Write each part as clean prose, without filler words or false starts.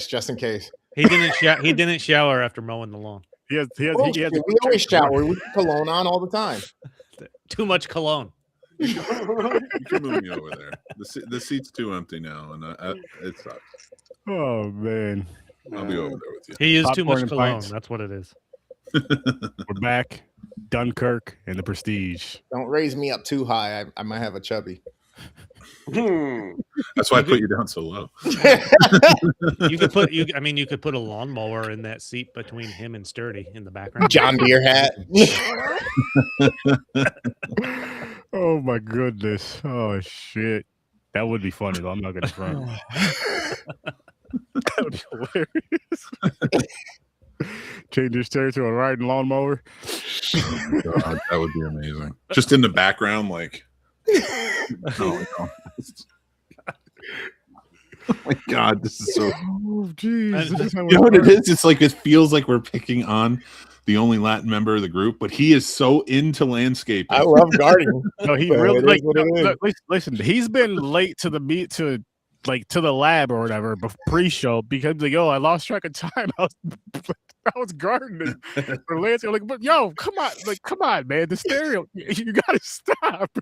just in case. He didn't shower after mowing the lawn. He has We always shower. We put cologne on all the time. Too much cologne. You can move me over there. The seat's too empty now, and it sucks. Oh man, I'll be over there with you. He is too Popcorn much and cologne. pints. That's what it is. we're back. Dunkirk and the Prestige. Don't raise me up too high. I might have a chubby. That's why I put you down so low. You could put a lawnmower in that seat between him and Sturdy in the background. John Deere hat. Oh my goodness. Oh shit. That would be funny though. I'm not gonna front. That would be hilarious. Change your steering to a riding lawnmower. God, that would be amazing. Just in the background, like. Oh my God, this is so. Oh jeez. You know what it is? It's like it feels like we're picking on the only Latin member of the group, but he is so into landscaping. I love gardening. No, he really listen. He's been late to the meet to the lab or whatever pre-show because like, I lost track of time. I was gardening for landscape. Like, but come on, man, the stereo, you gotta stop.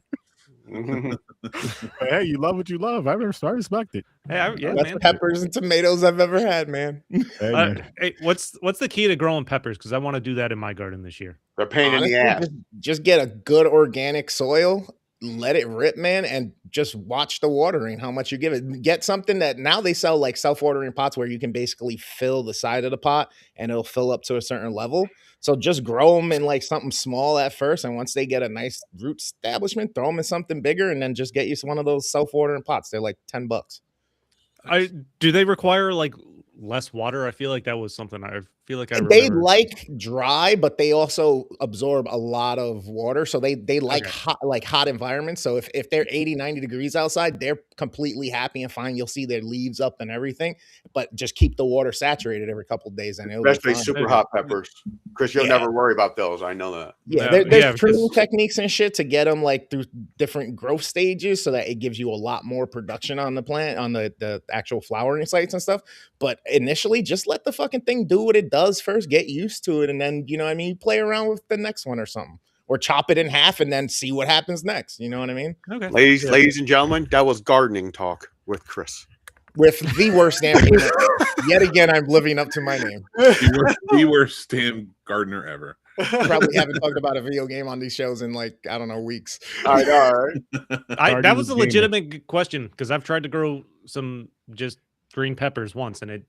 Hey, you love what you love. I respect it. Hey, Best peppers and tomatoes I've ever had, man. Hey, man. Hey, what's the key to growing peppers? Because I want to do that in my garden this year. They're pain in the ass. Just get a good organic soil, let it rip, man, and just watch the watering, how much you give it. Get something that now they sell like self-watering pots where you can basically fill the side of the pot and it'll fill up to a certain level. So just grow them in like something small at first. And once they get a nice root establishment, throw them in something bigger and then just get you one of those self-watering pots. They're like $10. Do they require like less water? I feel like that was something I They like dry, but they also absorb a lot of water. So they like hot environments. So if they're 80, 90 degrees outside, they're completely happy and fine. You'll see their leaves up and everything, but just keep the water saturated every couple of days. And especially super hot peppers. Chris, you'll never worry about those. I know that. Yeah, there's pruning techniques and shit to get them like through different growth stages so that it gives you a lot more production on the plant, on the actual flowering sites and stuff. But initially, just let the fucking thing do what it does first, get used to it, and then, you know what I mean, play around with the next one or something. Or chop it in half and then see what happens next. You know what I mean? Okay. Ladies and gentlemen, that was gardening talk with Chris. With the worst damn yet again, I'm living up to my name. The worst damn gardener ever. Probably haven't talked about a video game on these shows in like, I don't know, weeks. All right. That was a legitimate question because I've tried to grow some just green peppers once and it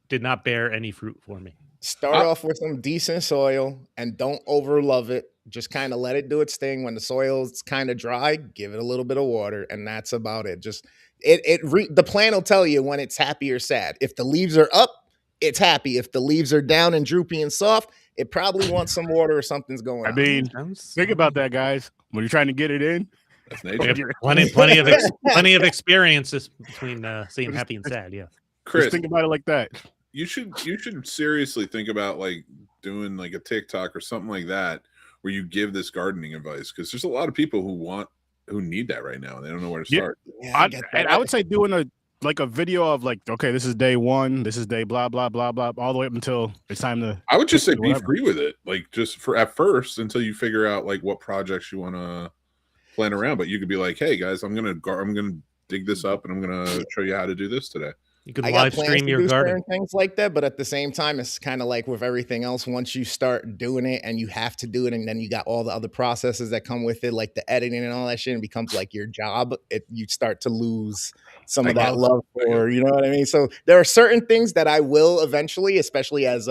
did not bear any fruit for me. Start off with some decent soil and don't overlove it. Just kind of let it do its thing. When the soil's kind of dry, give it a little bit of water, and that's about it. Just the plant will tell you when it's happy or sad. If the leaves are up, it's happy. If the leaves are down and droopy and soft, it probably wants some water or something's going on. I mean, think about that, guys. When you're trying to get it in, that's nature. Plenty of experiences between seeing happy and sad. Yeah, Chris, just think about it like that. You should seriously think about like doing like a TikTok or something like that where you give this gardening advice, because there's a lot of people who need that right now and they don't know where to start. Yeah, I would say doing a video of like, okay, this is day 1, this is day blah blah blah blah, all the way up until it's time to. I would just say be free with it, like just for at first until you figure out like what projects you want to plan around. But you could be like, hey guys, I'm gonna dig this up and I'm gonna show you how to do this today. You could live stream your garden, things like that, but at the same time, it's kind of like with everything else. Once you start doing it, and you have to do it, and then you got all the other processes that come with it, like the editing and all that shit, and it becomes like your job. You start to lose some of that love for, you know what I mean? So there are certain things that I will eventually, especially as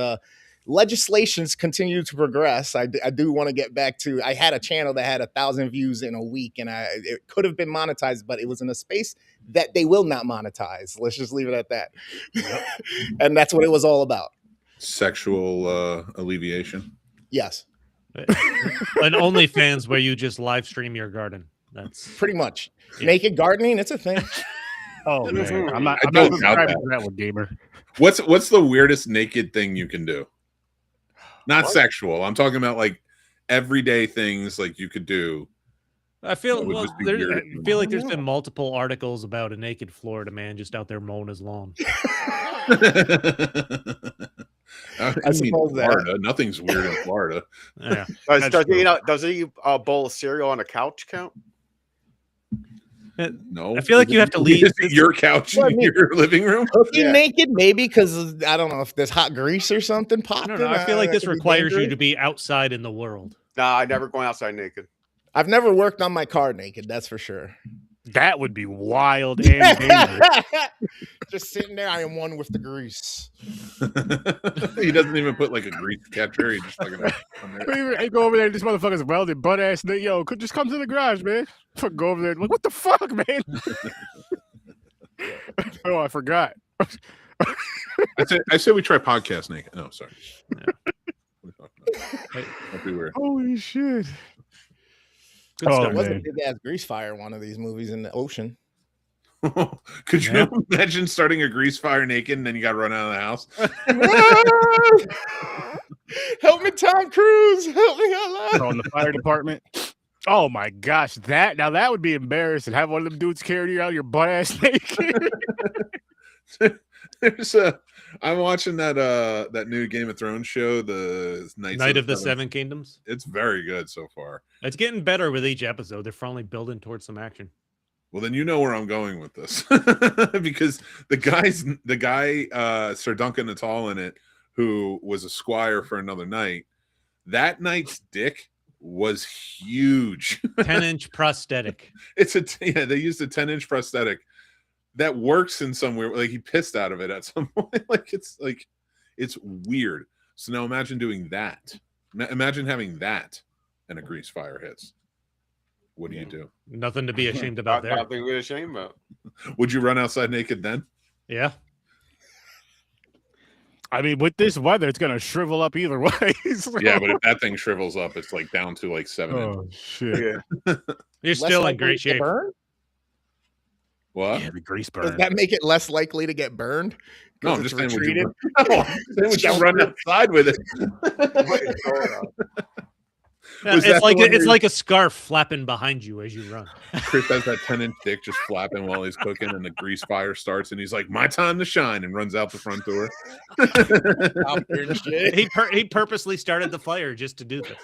legislations continue to progress. I do want to get back to. I had a channel that had 1,000 views in a week, and it could have been monetized, but it was in a space that they will not monetize. Let's just leave it at that. And that's what it was all about. Sexual alleviation. Yes. An OnlyFans where you just live stream your garden. That's pretty much naked gardening. It's a thing. Oh man, I'm not subscribing to that one, gamer. What's the weirdest naked thing you can do? Not sexual. I'm talking about like everyday things like you could do. I feel like there's been multiple articles about a naked Florida man just out there mowing his lawn. I suppose Florida. Nothing's weird in Florida. Yeah. Does he eat a bowl of cereal on a couch count? No, I feel like you have to leave your couch in your living room. Cooking naked, maybe, because I don't know if there's hot grease or something popping. No, I feel like this requires you to be outside in the world. Nah, I never go outside naked. I've never worked on my car naked, that's for sure. That would be wild and dangerous. Just sitting there, I am one with the grease. He doesn't even put like a grease catcher. He just fucking Hey, go over there, this motherfucker's welded butt ass. Yo, just come to the garage, man. Go over there. Like, what the fuck, man? Oh, I forgot. I say we try podcast naked. No, sorry. That'd be weird. Holy shit. There was a big ass grease fire in one of these movies in the ocean. Could you imagine starting a grease fire naked and then you got to run out of the house? Help me, Tom Cruise! Help me out! On the fire department. Oh my gosh, that would be embarrassing. Have one of them dudes carry you out your butt ass naked. I'm watching that new Game of Thrones show, the Night of the Seven Kingdoms. It's very good so far. It's getting better with each episode. They're finally building towards some action. Well, then you know where I'm going with this, because the guy Sir Duncan Natal in it, who was a squire for another knight. That knight's dick was huge. 10-inch prosthetic. They used a 10-inch prosthetic that works in some weird, like he pissed out of it at some point. It's weird. So now imagine doing that. Imagine having that and a grease fire hits. What do you do? Nothing to be ashamed about there. Nothing to be ashamed about. Would you run outside naked then? Yeah. I mean, with this weather, it's gonna shrivel up either way. So. Yeah, but if that thing shrivels up, it's like down to like 7 inches. Oh shit! Yeah. You're still in great shape. What? Yeah, the grease burn. Does that make it less likely to get burned? No, I'm just saying, would you run outside with it? It's like a scarf flapping behind you as you run. Chris has that 10-inch dick just flapping while he's cooking, and the grease fire starts, and he's like, "My time to shine," and runs out the front door. He purposely started the fire just to do this.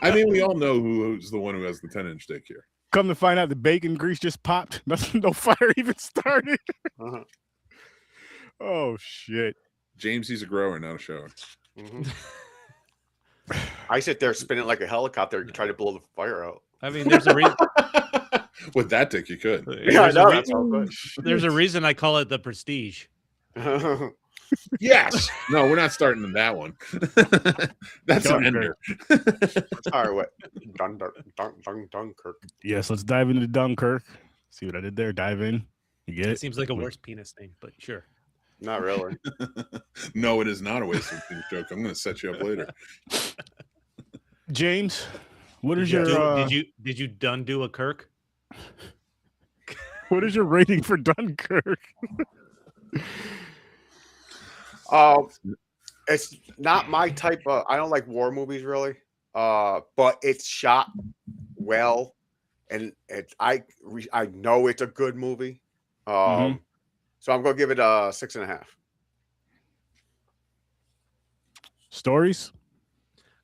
I mean, we all know who's the one who has the 10-inch dick here. Come to find out, the bacon grease just popped. No fire even started. Oh shit! James, he's a grower, not a shower. Mm-hmm. I sit there spinning like a helicopter to try to blow the fire out. I mean, there's a reason. With that dick, you could. Yeah, I know. That's all good. There's a reason I call it the Prestige. Yes. No, we're not starting in that one. That's an ender. Sorry, what? Dunkirk. Yes, let's dive into Dunkirk. See what I did there? Dive in. You get it? It seems like a worse penis name, but sure. Not really. No, it is not a wasted joke. I'm going to set you up later. James, what is your? Did you done do a Kirk? What is your rating for Dunkirk? It's not my type of. I don't like war movies really. But it's shot well, and I know it's a good movie. So I'm gonna give it a 6.5. Stories?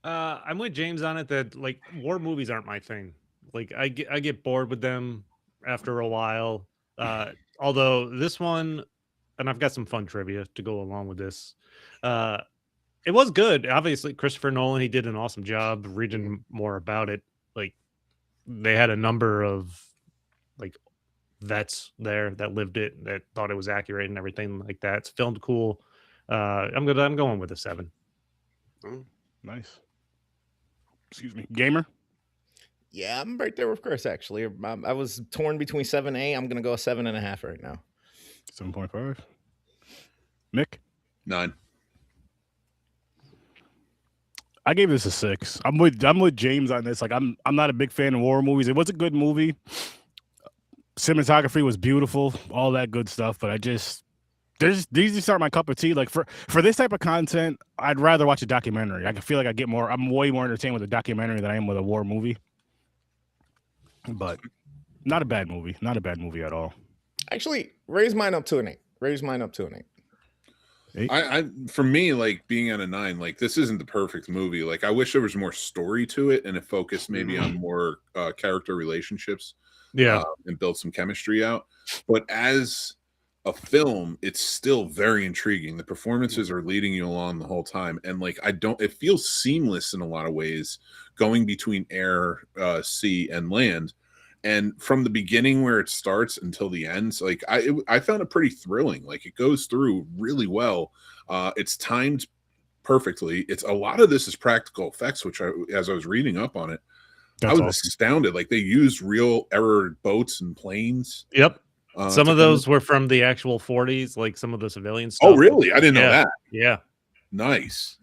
I'm with James on it that like war movies aren't my thing. Like I get bored with them after a while. Although this one, and I've got some fun trivia to go along with this. It was good. Obviously, Christopher Nolan, he did an awesome job. Reading more about it, like they had a number of like vets there that lived it, that thought it was accurate and everything like that. It's filmed cool. I'm going with a 7. Nice. Excuse me, gamer. Yeah, I'm right there with Chris. Actually, I was torn between 7 and 8. I'm gonna go a 7.5 right now. 7.5. Nick. 9. I gave this a 6. I'm with James on this. Like I'm not a big fan of war movies. It was a good movie. Cinematography was beautiful, all that good stuff. But these just aren't my cup of tea. Like for this type of content, I'd rather watch a documentary. I feel like I'm way more entertained with a documentary than I am with a war movie. But not a bad movie. Not a bad movie at all. Actually, raise mine up to an 8. Raise mine up to an 8. I for me, like being at a 9, like this isn't the perfect movie. Like I wish there was more story to it and it focused maybe on more character relationships. Yeah, and build some chemistry out. But as a film, it's still very intriguing. The performances are leading you along the whole time, and like it feels seamless in a lot of ways, going between air, sea, and land. And from the beginning where it starts until the end, so like I found it pretty thrilling. Like it goes through really well. It's timed perfectly. It's a lot of this is practical effects, which as I was reading up on it, I was astounded. Like they used real error boats and planes. Yep. Some of those were from the actual 40s, like some of the civilian stuff. Oh, really? I didn't know that. Yeah. Nice.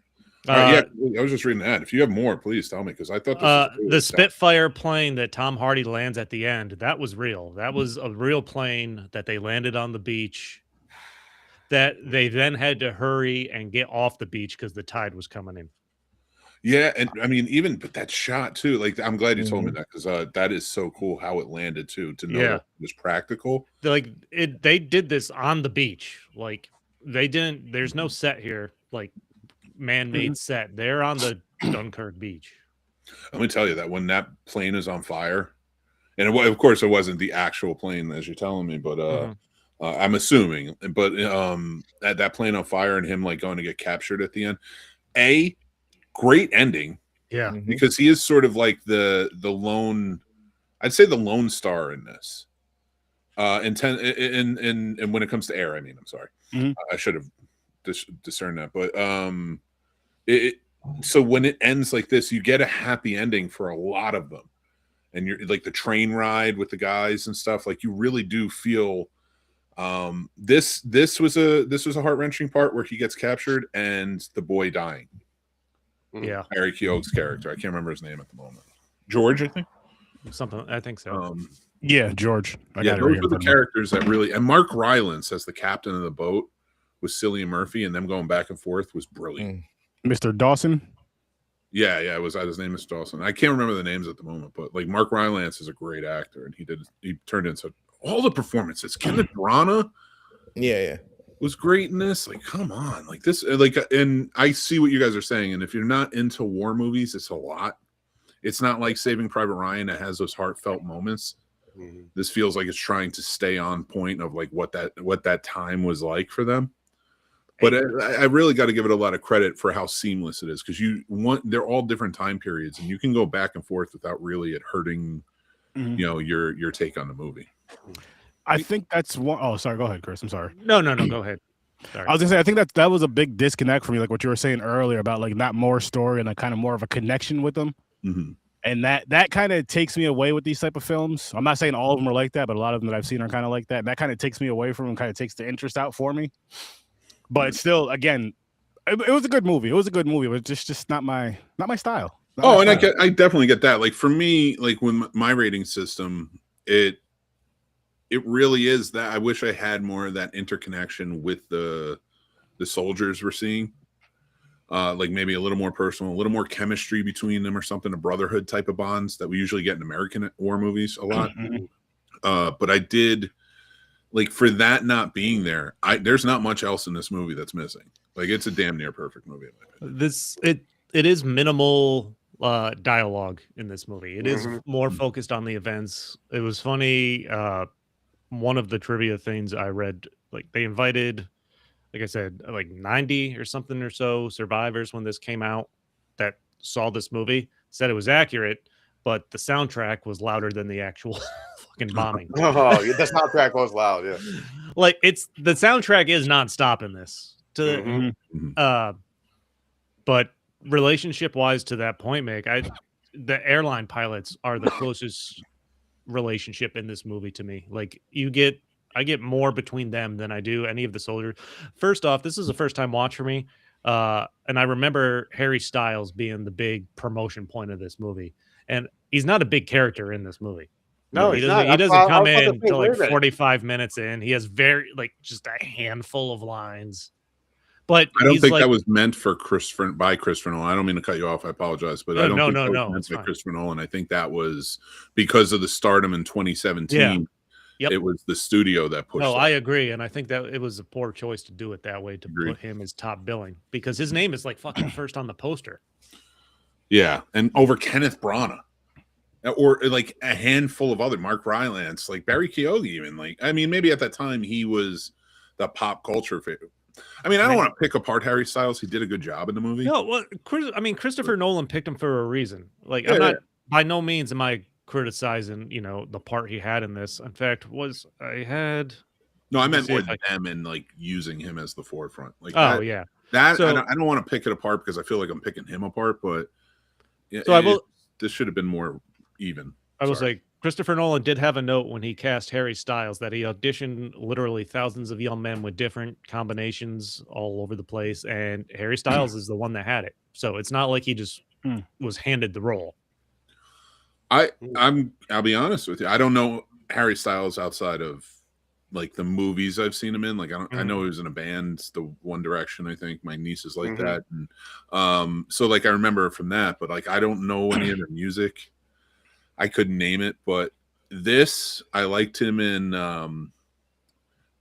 Yeah, I was just reading that. If you have more, please tell me, because I thought this was really the Spitfire plane that Tom Hardy lands at the end, that was real. That was a real plane that they landed on the beach, that they then had to hurry and get off the beach because the tide was coming in. Yeah, and I mean, but that shot too. Like, I'm glad you told me that, because that is so cool how it landed too. To know it was practical. They did this on the beach. Like they didn't. There's no set here. Like man-made set. They're on the Dunkirk beach. Let me tell you that when that plane is on fire, and of course it wasn't the actual plane as you're telling me, but I'm assuming. But that plane on fire and him like going to get captured at the end. Great ending, because he is sort of like the lone, I'd say the lone star in this. And when it comes to air, I mean, I'm sorry, I should have discerned that, but so when it ends like this, you get a happy ending for a lot of them, and you're like the train ride with the guys and stuff. Like you really do feel. This was a heart-wrenching part where he gets captured and the boy dying. Yeah, Harry Keogh's character. I can't remember his name at the moment. George, I think. Something. I think so. Yeah, George. Those were the characters that really. And Mark Rylance as the captain of the boat with Cillian Murphy, and them going back and forth was brilliant. Mr. Dawson. Yeah, it was his name is Dawson. I can't remember the names at the moment, but like Mark Rylance is a great actor, and he turned into all the performances. Kenneth Branagh. Yeah. Was great in this. Like, come on, like this, like, and I see what you guys are saying. And if you're not into war movies, it's a lot. It's not like Saving Private Ryan that has those heartfelt moments. This feels like it's trying to stay on point of like what that time was like for them. But I really got to give it a lot of credit for how seamless it is, because they're all different time periods, and you can go back and forth without really it hurting, your take on the movie. I think that's one. Oh, sorry. Go ahead, Chris. I'm sorry. No. Go ahead. Sorry. I was gonna say I think that was a big disconnect for me, like what you were saying earlier about like not more story and like kind of more of a connection with them. And that kind of takes me away with these type of films. I'm not saying all of them are like that, but a lot of them that I've seen are kind of like that. And that kind of takes me away from them, kind of takes the interest out for me. But it's still, again, it was a good movie. It was a good movie, but it's just not my style. And I definitely get that. Like for me, like when my rating system, it really is that I wish I had more of that interconnection with the soldiers we're seeing. Like maybe a little more personal, a little more chemistry between them or something, a brotherhood type of bonds that we usually get in American war movies a lot. But I did, like, for that not being there, there's not much else in this movie that's missing. Like it's a damn near perfect movie. It is minimal dialogue in this movie. It is more focused on the events. It was funny. One of the trivia things I read, like they invited, like I said, like 90 or something or so survivors when this came out that saw this movie, said it was accurate, but the soundtrack was louder than the actual fucking bombing. The soundtrack was loud, yeah. Like the soundtrack is nonstop in this. But relationship wise to that point, Mick, the airline pilots are the closest relationship in this movie to me. Like I get more between them than I do any of the soldiers. First off, this is a first time watch for me. And I remember Harry Styles being the big promotion point of this movie. And he's not a big character in this movie. No, he doesn't come in until like 45 minutes in. He has just a handful of lines. But I don't think that was meant for by Christopher Nolan. I don't mean to cut you off. I apologize, but I don't think that was meant by Christopher Nolan. I think that was because of the stardom in 2017. Yep. It was the studio that pushed. No, that. I agree, and I think that it was a poor choice to do it that way, to Agreed. put him as top billing, because his name is like fucking first on the poster. Yeah, and over Kenneth Branagh, or like a handful of other Mark Rylance, like Barry Keoghan, even. Like, I mean, maybe at that time he was the pop culture favorite. I mean, I don't want to pick apart Harry Styles. He did a good job in the movie. No, well, Christopher Nolan picked him for a reason. Like, I'm not by no means am I criticizing, the part he had in this. In fact, I meant more them and like using him as the forefront. Like, yeah. That so, I don't want to pick it apart because I feel like I'm picking him apart, but this should have been more even. I will say Christopher Nolan did have a note when he cast Harry Styles that he auditioned literally thousands of young men with different combinations all over the place, and Harry Styles is the one that had it. So it's not like he just was handed the role. I'll be honest with you. I don't know Harry Styles outside of like the movies I've seen him in. Like I know he was in a band, the One Direction, I think. My niece is like that. And so like I remember from that, but like I don't know any of their music. I couldn't name it, but this I liked him in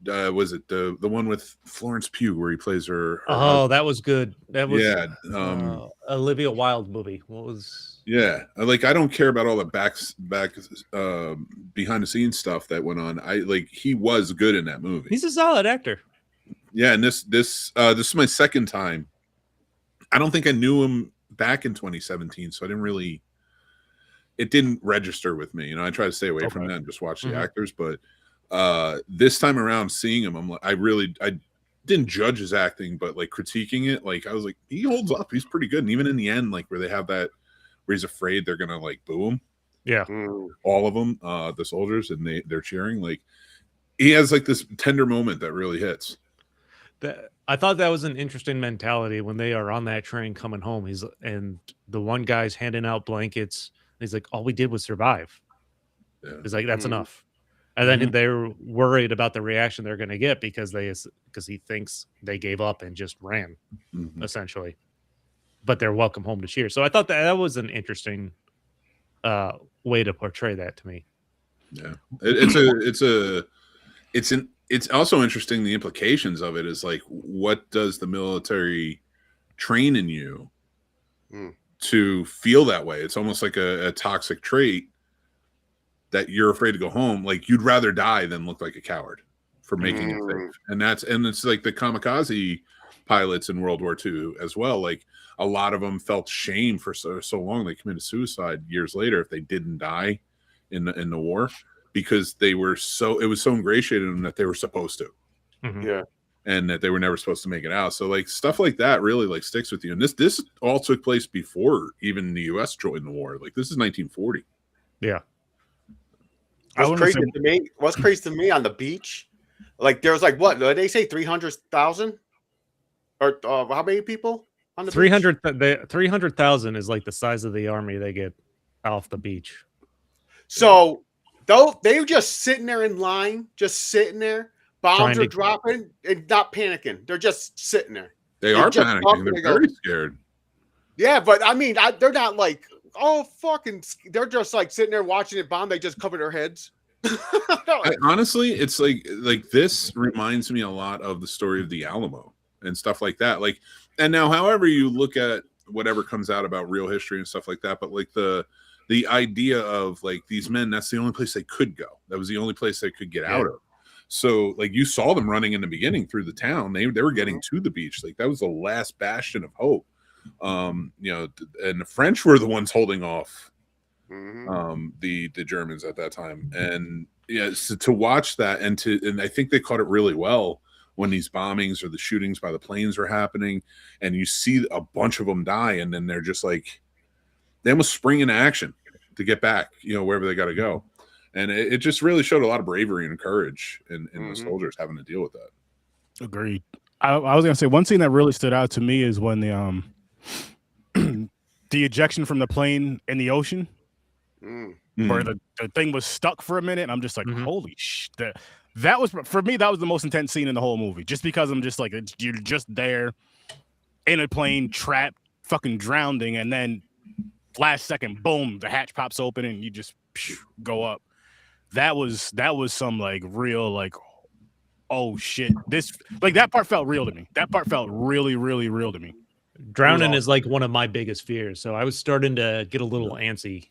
was it the one with Florence Pugh where he plays her husband? That was good. That was Olivia Wilde movie. What was like I don't care about all the back behind the scenes stuff that went on. He was good in that movie. He's a solid actor. Yeah, and this is my second time. I don't think I knew him back in 2017, so it didn't register with me. I try to stay away from that and just watch the actors, but this time around seeing him, I'm like, I didn't judge his acting, but like critiquing it, like I was like, he holds up. He's pretty good. And even in the end, like where they have that where he's afraid they're gonna like boo him. Yeah. All of them, the soldiers, and they're cheering. Like he has like this tender moment that really hits. I thought that was an interesting mentality when they are on that train coming home. And the one guy's handing out blankets. He's like, all we did was survive. Yeah. He's like, that's enough. And then they're worried about the reaction they're going to get because he thinks they gave up and just ran, essentially. But they're welcome home to cheer. So I thought that was an interesting way to portray that to me. Yeah, it's also interesting. The implications of it is like, what does the military train in you to feel that way? It's almost like a toxic trait that you're afraid to go home. Like you'd rather die than look like a coward for making it safe. And it's like the kamikaze pilots in World War II as well. Like a lot of them felt shame for so long. They committed suicide years later if they didn't die in the war, because it was so ingratiated in them that they were supposed to. Yeah. And that they were never supposed to make it out. So like stuff like that really like sticks with you. And this all took place before even the US joined the war. Like this is 1940. Yeah. What's crazy to me on the beach, like there was like what did they say 300,000 or how many people on the 300,000 is like the size of the army they get off the beach. So though they were just sitting there in line, just sitting there, bombs are dropping and not panicking. They're just sitting there. They are panicking. They're very scared. Yeah, but I mean, they're not like, oh, fucking, they're just like sitting there watching it bomb. They just cover their heads. Honestly, it's like this reminds me a lot of the story of the Alamo and stuff like that. Like, and now, however you look at whatever comes out about real history and stuff like that, but like the idea of like these men, that's the only place they could go. That was the only place they could get out of. So like you saw them running in the beginning through the town. They were getting to the beach. Like that was the last bastion of hope. And the French were the ones holding off the Germans at that time. And so to watch that and I think they caught it really well when these bombings or the shootings by the planes were happening, and you see a bunch of them die, and then they're just like they almost spring into action to get back, wherever they got to go. And it just really showed a lot of bravery and courage in the soldiers having to deal with that. Agreed. I was gonna say one scene that really stood out to me is when the the ejection from the plane in the ocean, where the thing was stuck for a minute. I'm just like, holy shit! That was, for me, that was the most intense scene in the whole movie. Just because I'm just like, you're just there in a plane, trapped, fucking drowning, and then last second, boom, the hatch pops open and you just go up. that was some like real like, oh shit, this like that part felt real to me. That part felt really real to me. Drowning is like one of my biggest fears, so I was starting to get a little antsy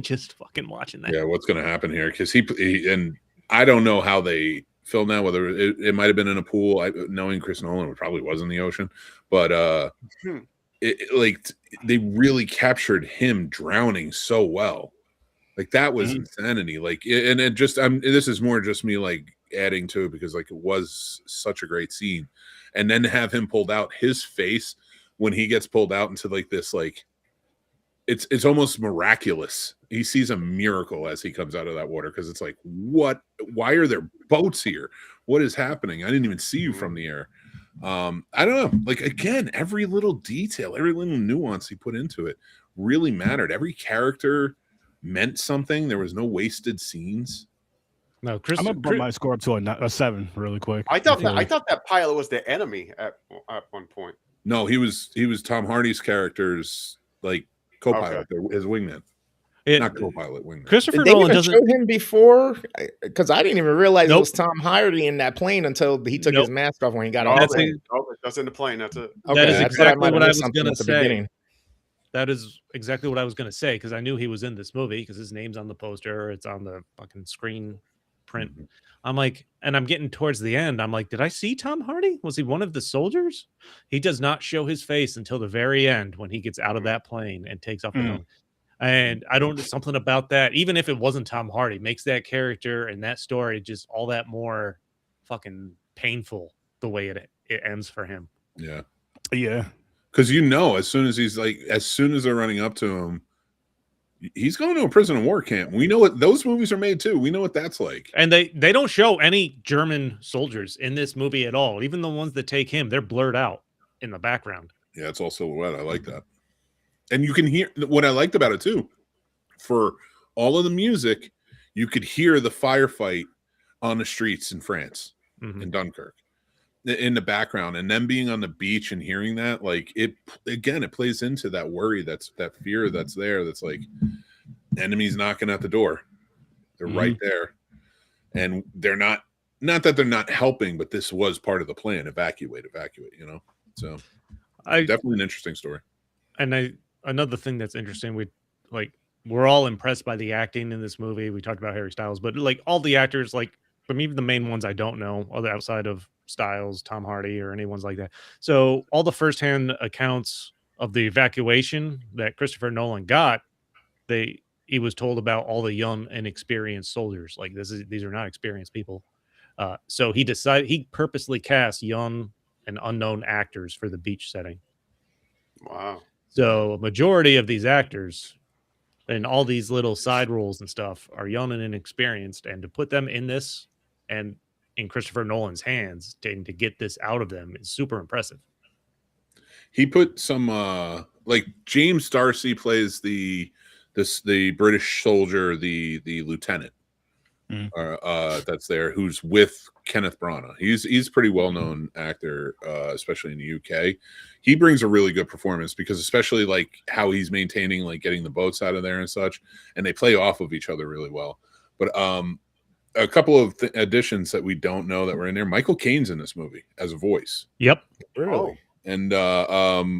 just fucking watching that. Yeah, what's going to happen here? Because he and I don't know how they filmed that. Whether it might have been in a pool. Knowing Chris Nolan, it probably was in the ocean. But like they really captured him drowning so well. Like that was insanity. Like, and it just this is more just me like adding to it because like it was such a great scene, and then to have him pulled out, his face when he gets pulled out into like this like. It's almost miraculous. He sees a miracle as he comes out of that water because it's like, what? Why are there boats here? What is happening? I didn't even see you from the air. I don't know. Like again, every little detail, every little nuance he put into it really mattered. Every character meant something. There was no wasted scenes. No, Chris. I'm gonna put my score up to a 7 really quick. I thought that pilot was the enemy at one point. No, he was Tom Hardy's character's like co-pilot, his wingman. Not co-pilot, wingman. Christopher Did they Nolan even doesn't show him before? Because I didn't even realize it was Tom Hardy in that plane until he took his mask off when he got off. That's in the plane. That's it. Okay, that is exactly what I was going to say. That is exactly what I was going to say because I knew he was in this movie because his name's on the poster. It's on the fucking screen print. I'm like, and I'm getting towards the end. I'm like, did I see Tom Hardy? Was he one of the soldiers? He does not show his face until the very end when he gets out of that plane and takes off the helmet. And I don't know, something about that, even if it wasn't Tom Hardy, makes that character and that story just all that more fucking painful the way it ends for him. Yeah. Because as soon as they're running up to him, he's going to a prison of war camp. We know what those movies are made too. We know what that's like. And they don't show any German soldiers in this movie at all. Even the ones that take him, they're blurred out in the background. Yeah, it's all silhouette. I like that. And you can hear what I liked about it too. For all of the music, you could hear the firefight on the streets in France, in Dunkirk, in the background, and them being on the beach and hearing that, like it plays into that worry, that fear that's there. That's like enemies knocking at the door. They're right there, and they're not that they're not helping, but this was part of the plan. Evacuate. You know, so definitely an interesting story. And another thing that's interesting, we're all impressed by the acting in this movie. We talked about Harry Styles, but like all the actors, like from even the main ones I don't know, other outside of Styles, Tom Hardy, or anyone's like that. So all the firsthand accounts of the evacuation that Christopher Nolan got, he was told about all the young and experienced soldiers. Like these are not experienced people. So he purposely cast young and unknown actors for the beach setting. Wow. So a majority of these actors and all these little side roles and stuff are young and inexperienced, and to put them in this and in Christopher Nolan's hands to get this out of them is super impressive. He put some like James Darcy plays the British soldier, the lieutenant that's there, who's with Kenneth Branagh. He's a pretty well-known actor, especially in the UK. He brings a really good performance because especially like how he's maintaining like getting the boats out of there and such, and they play off of each other really well. But a couple of additions that we don't know that were in there. Michael Caine's in this movie as a voice. Yep. Really? And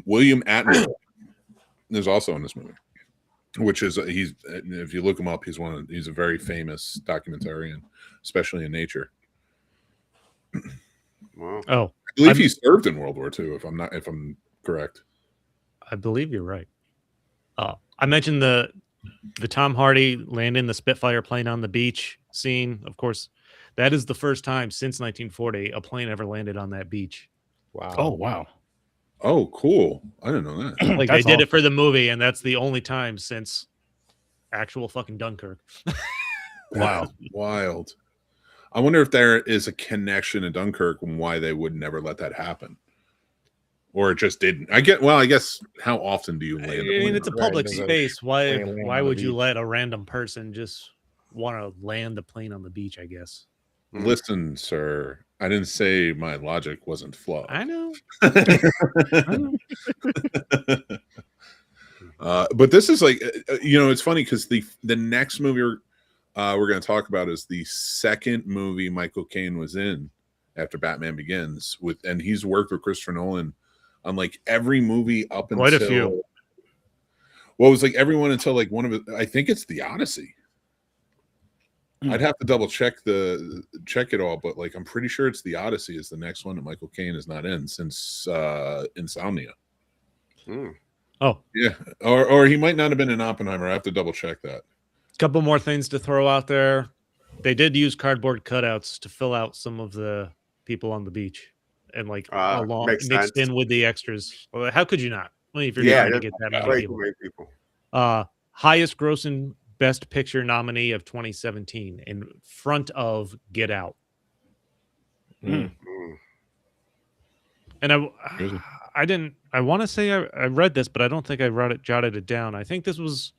William Attenborough is also in this movie, which is if you look him up, he's a very famous documentarian, especially in nature. Wow. Oh, I believe he served in World War II. If I'm correct, I believe you're right. I mentioned the Tom Hardy landing the Spitfire plane on the beach scene. Of course, that is the first time since 1940 a plane ever landed on that beach. Wow. Oh wow. Oh, cool. I didn't know that. Like they did it for the movie, and that's the only time since actual fucking Dunkirk. Wow. Wild. I wonder if there is a connection in Dunkirk and why they would never let that happen. Or it just didn't. I guess how often do you land? I mean, it's a public space. Why would you beach. let a random person just want to land the plane on the beach, I guess? Listen, sir, I didn't say my logic wasn't flawed. I know. But this is like, it's funny because the next movie we're going to talk about is the second movie Michael Caine was in after Batman Begins, and he's worked with Christopher Nolan on like every movie up Quite until a few. Well, it was like everyone until like one of it. I think it's The Odyssey. I'd have to double check it all, but like I'm pretty sure it's The Odyssey is the next one that Michael Caine is not in since Insomnia. Oh yeah, or he might not have been in Oppenheimer. I have to double check that. Couple more things to throw out there. They did use cardboard cutouts to fill out some of the people on the beach, and like along mixed in with the extras. Well, how could you not? Well, if you're trying to get that many people. Highest grossing Best Picture nominee of 2017 in front of Get Out. And I want to say I read this, but I don't think I jotted it down. I think this was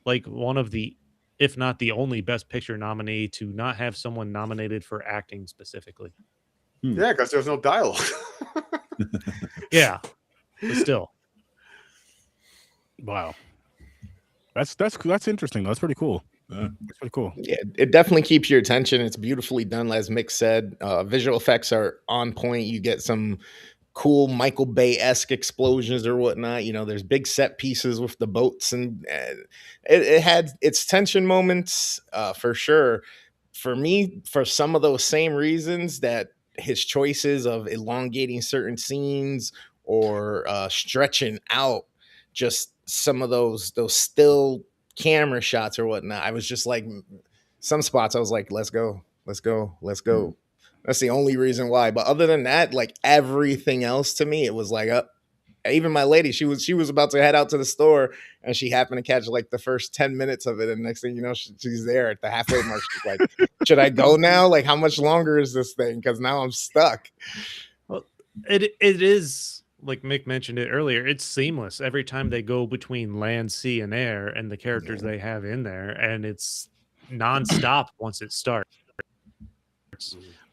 like one of the, if not the only Best Picture nominee to not have someone nominated for acting specifically. Yeah, because there's no dialogue. Yeah, but still. Wow. That's interesting. That's pretty cool. That's pretty cool. Yeah, it definitely keeps your attention. It's beautifully done, as Mick said. Visual effects are on point. You get some cool Michael Bay-esque explosions or whatnot. You know, there's big set pieces with the boats, and it had its tension moments for sure. For me, for some of those same reasons, that his choices of elongating certain scenes or stretching out just some of those still camera shots or whatnot. I was just like, some spots I was like, let's go. That's the only reason why. But other than that, like everything else to me, it was like, even my lady, she was about to head out to the store, and she happened to catch like the first 10 minutes of it. And next thing you know, she's there at the halfway mark. She's like, should I go now? Like, how much longer is this thing? Because now I'm stuck. Well, it is, like Mick mentioned it earlier, it's seamless every time they go between land, sea, and air, and the characters they have in there, and it's nonstop once it starts.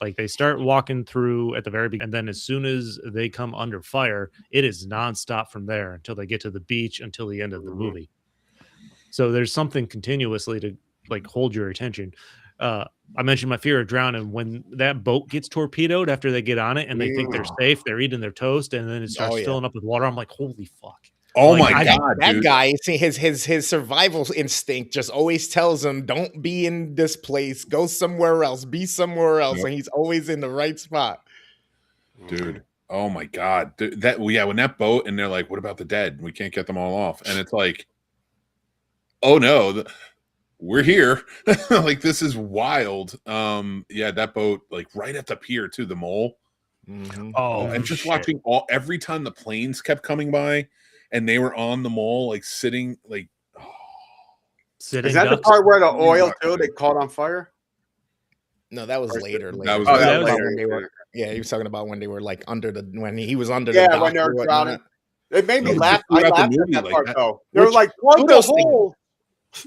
Like they start walking through at the very beginning, and then as soon as they come under fire, it is nonstop from there until they get to the beach, until the end of the movie. So there's something continuously to like hold your attention. I mentioned my fear of drowning. When that boat gets torpedoed after they get on it and they think they're safe, they're eating their toast, and then it starts filling up with water. I'm like, holy fuck. Oh like, my God, that dude. guy, see, his survival instinct just always tells him, don't be in this place, go somewhere else, be somewhere else. And he's always in the right spot. Dude. Oh my God. When that boat, and they're like, what about the dead? We can't get them all off. And it's like, oh no, we're here. Like, this is wild. That boat, like right at the pier too, the mole. Oh, and just watching every time the planes kept coming by and they were on the mole, like sitting like Is that the part where the oil too they caught on fire? No, that was later. That was later. Yeah, he was talking about when they were like when he was under the dock when they were drowning. It made me laugh. I throughout the laughed at movie that like part that. though. They were like, "What the hole?"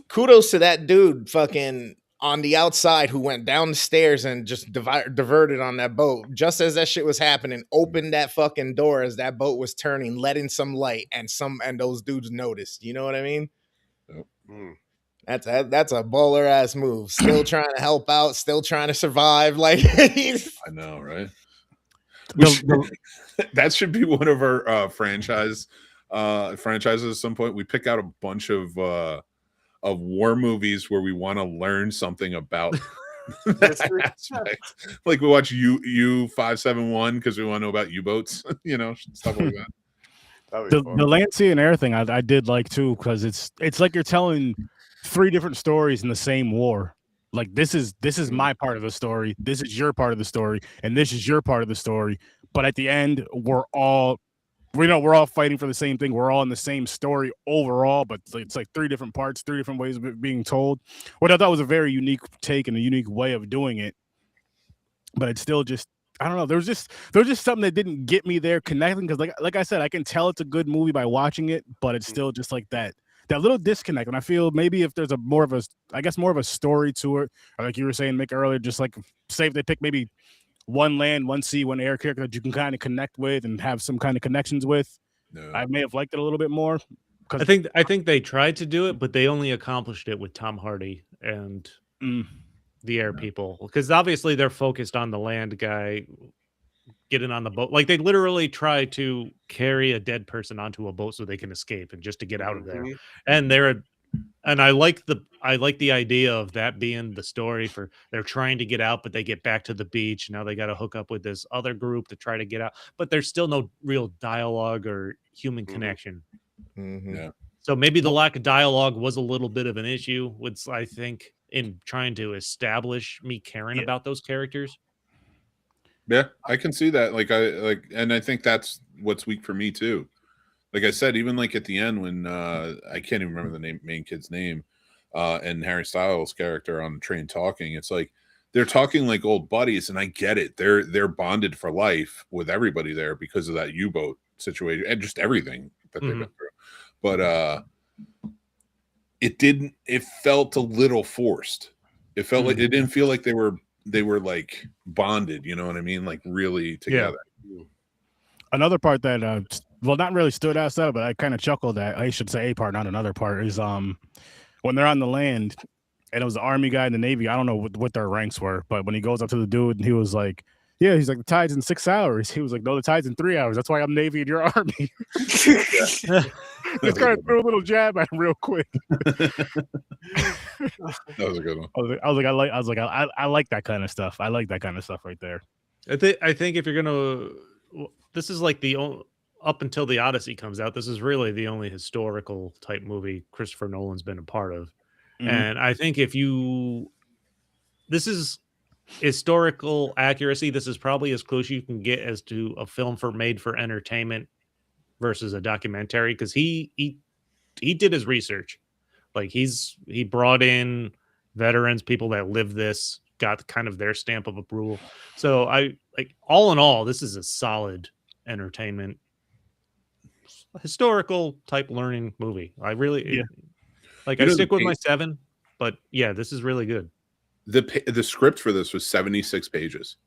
Kudos to that dude fucking on the outside who went down the stairs and just diverted on that boat. Just as that shit was happening, opened that fucking door as that boat was turning, let in some light, and those dudes noticed. You know what I mean? That's a baller ass move. Still trying to help out, still trying to survive. Like I know, right? That should be one of our franchises at some point. We pick out a bunch of war movies where we want to learn something about that aspect. Like we watch U-571 because we want to know about U-boats, stuff like that. The land, sea, and air thing I did like too, because it's like you're telling 3 different stories in the same war. Like this is my part of the story, this is your part of the story, and this is your part of the story. But at the end, we're all fighting for the same thing. We're all in the same story overall, but it's like 3 different parts, 3 different ways of it being told. What I thought was a very unique take and a unique way of doing it. But it's still just, I don't know. There's just something that didn't get me there connecting, because like I said, I can tell it's a good movie by watching it, but it's still just like that little disconnect. And I feel maybe if there's more of a story to it, or like you were saying, Mick, earlier, just like say if they pick maybe one land, one sea, one air character that you can kind of connect with and have some kind of connections with, I may have liked it a little bit more. I think they tried to do it, but they only accomplished it with Tom Hardy, and the air people, because obviously they're focused on the land guy getting on the boat. Like they literally try to carry a dead person onto a boat so they can escape and just to get out of there. And I like the idea of that being the story for they're trying to get out, but they get back to the beach. Now they got to hook up with this other group to try to get out, but there's still no real dialogue or human connection. Yeah. So maybe the lack of dialogue was a little bit of an issue with, I think, in trying to establish me caring about those characters. Yeah, I can see that. And I think that's what's weak for me too. Like I said, even like at the end when I can't even remember the main kid's name, and Harry Styles' character on the train talking, it's like they're talking like old buddies, and I get it. They're bonded for life with everybody there because of that U-boat situation and just everything that they've been through. But it felt a little forced. It felt like it didn't feel like they were like bonded, you know what I mean? Like really together. Yeah. Another part that not really stood outside, but I kind of chuckled at, I should say a part, not another part, is when they're on the land and it was the Army guy and the Navy. I don't know what their ranks were, but when he goes up to the dude and he was like, yeah, he's like, the tide's in 6 hours. He was like, no, the tide's in 3 hours. That's why I'm Navy and you're Army. Just kind of threw a little jab at him real quick. That was a good one. I like that kind of stuff. I like that kind of stuff right there. I think if you're gonna, this is like up until the Odyssey comes out, this is really the only historical type movie Christopher Nolan's been a part of. And I think this is historical accuracy. This is probably as close you can get as to a film made for entertainment versus a documentary, because he did his research. Like he brought in veterans, people that lived this, got kind of their stamp of approval. So I like, all in all, this is a solid entertainment, historical type learning movie. I really I stick with my 7, but yeah, this is really good. The script for this was 76 pages,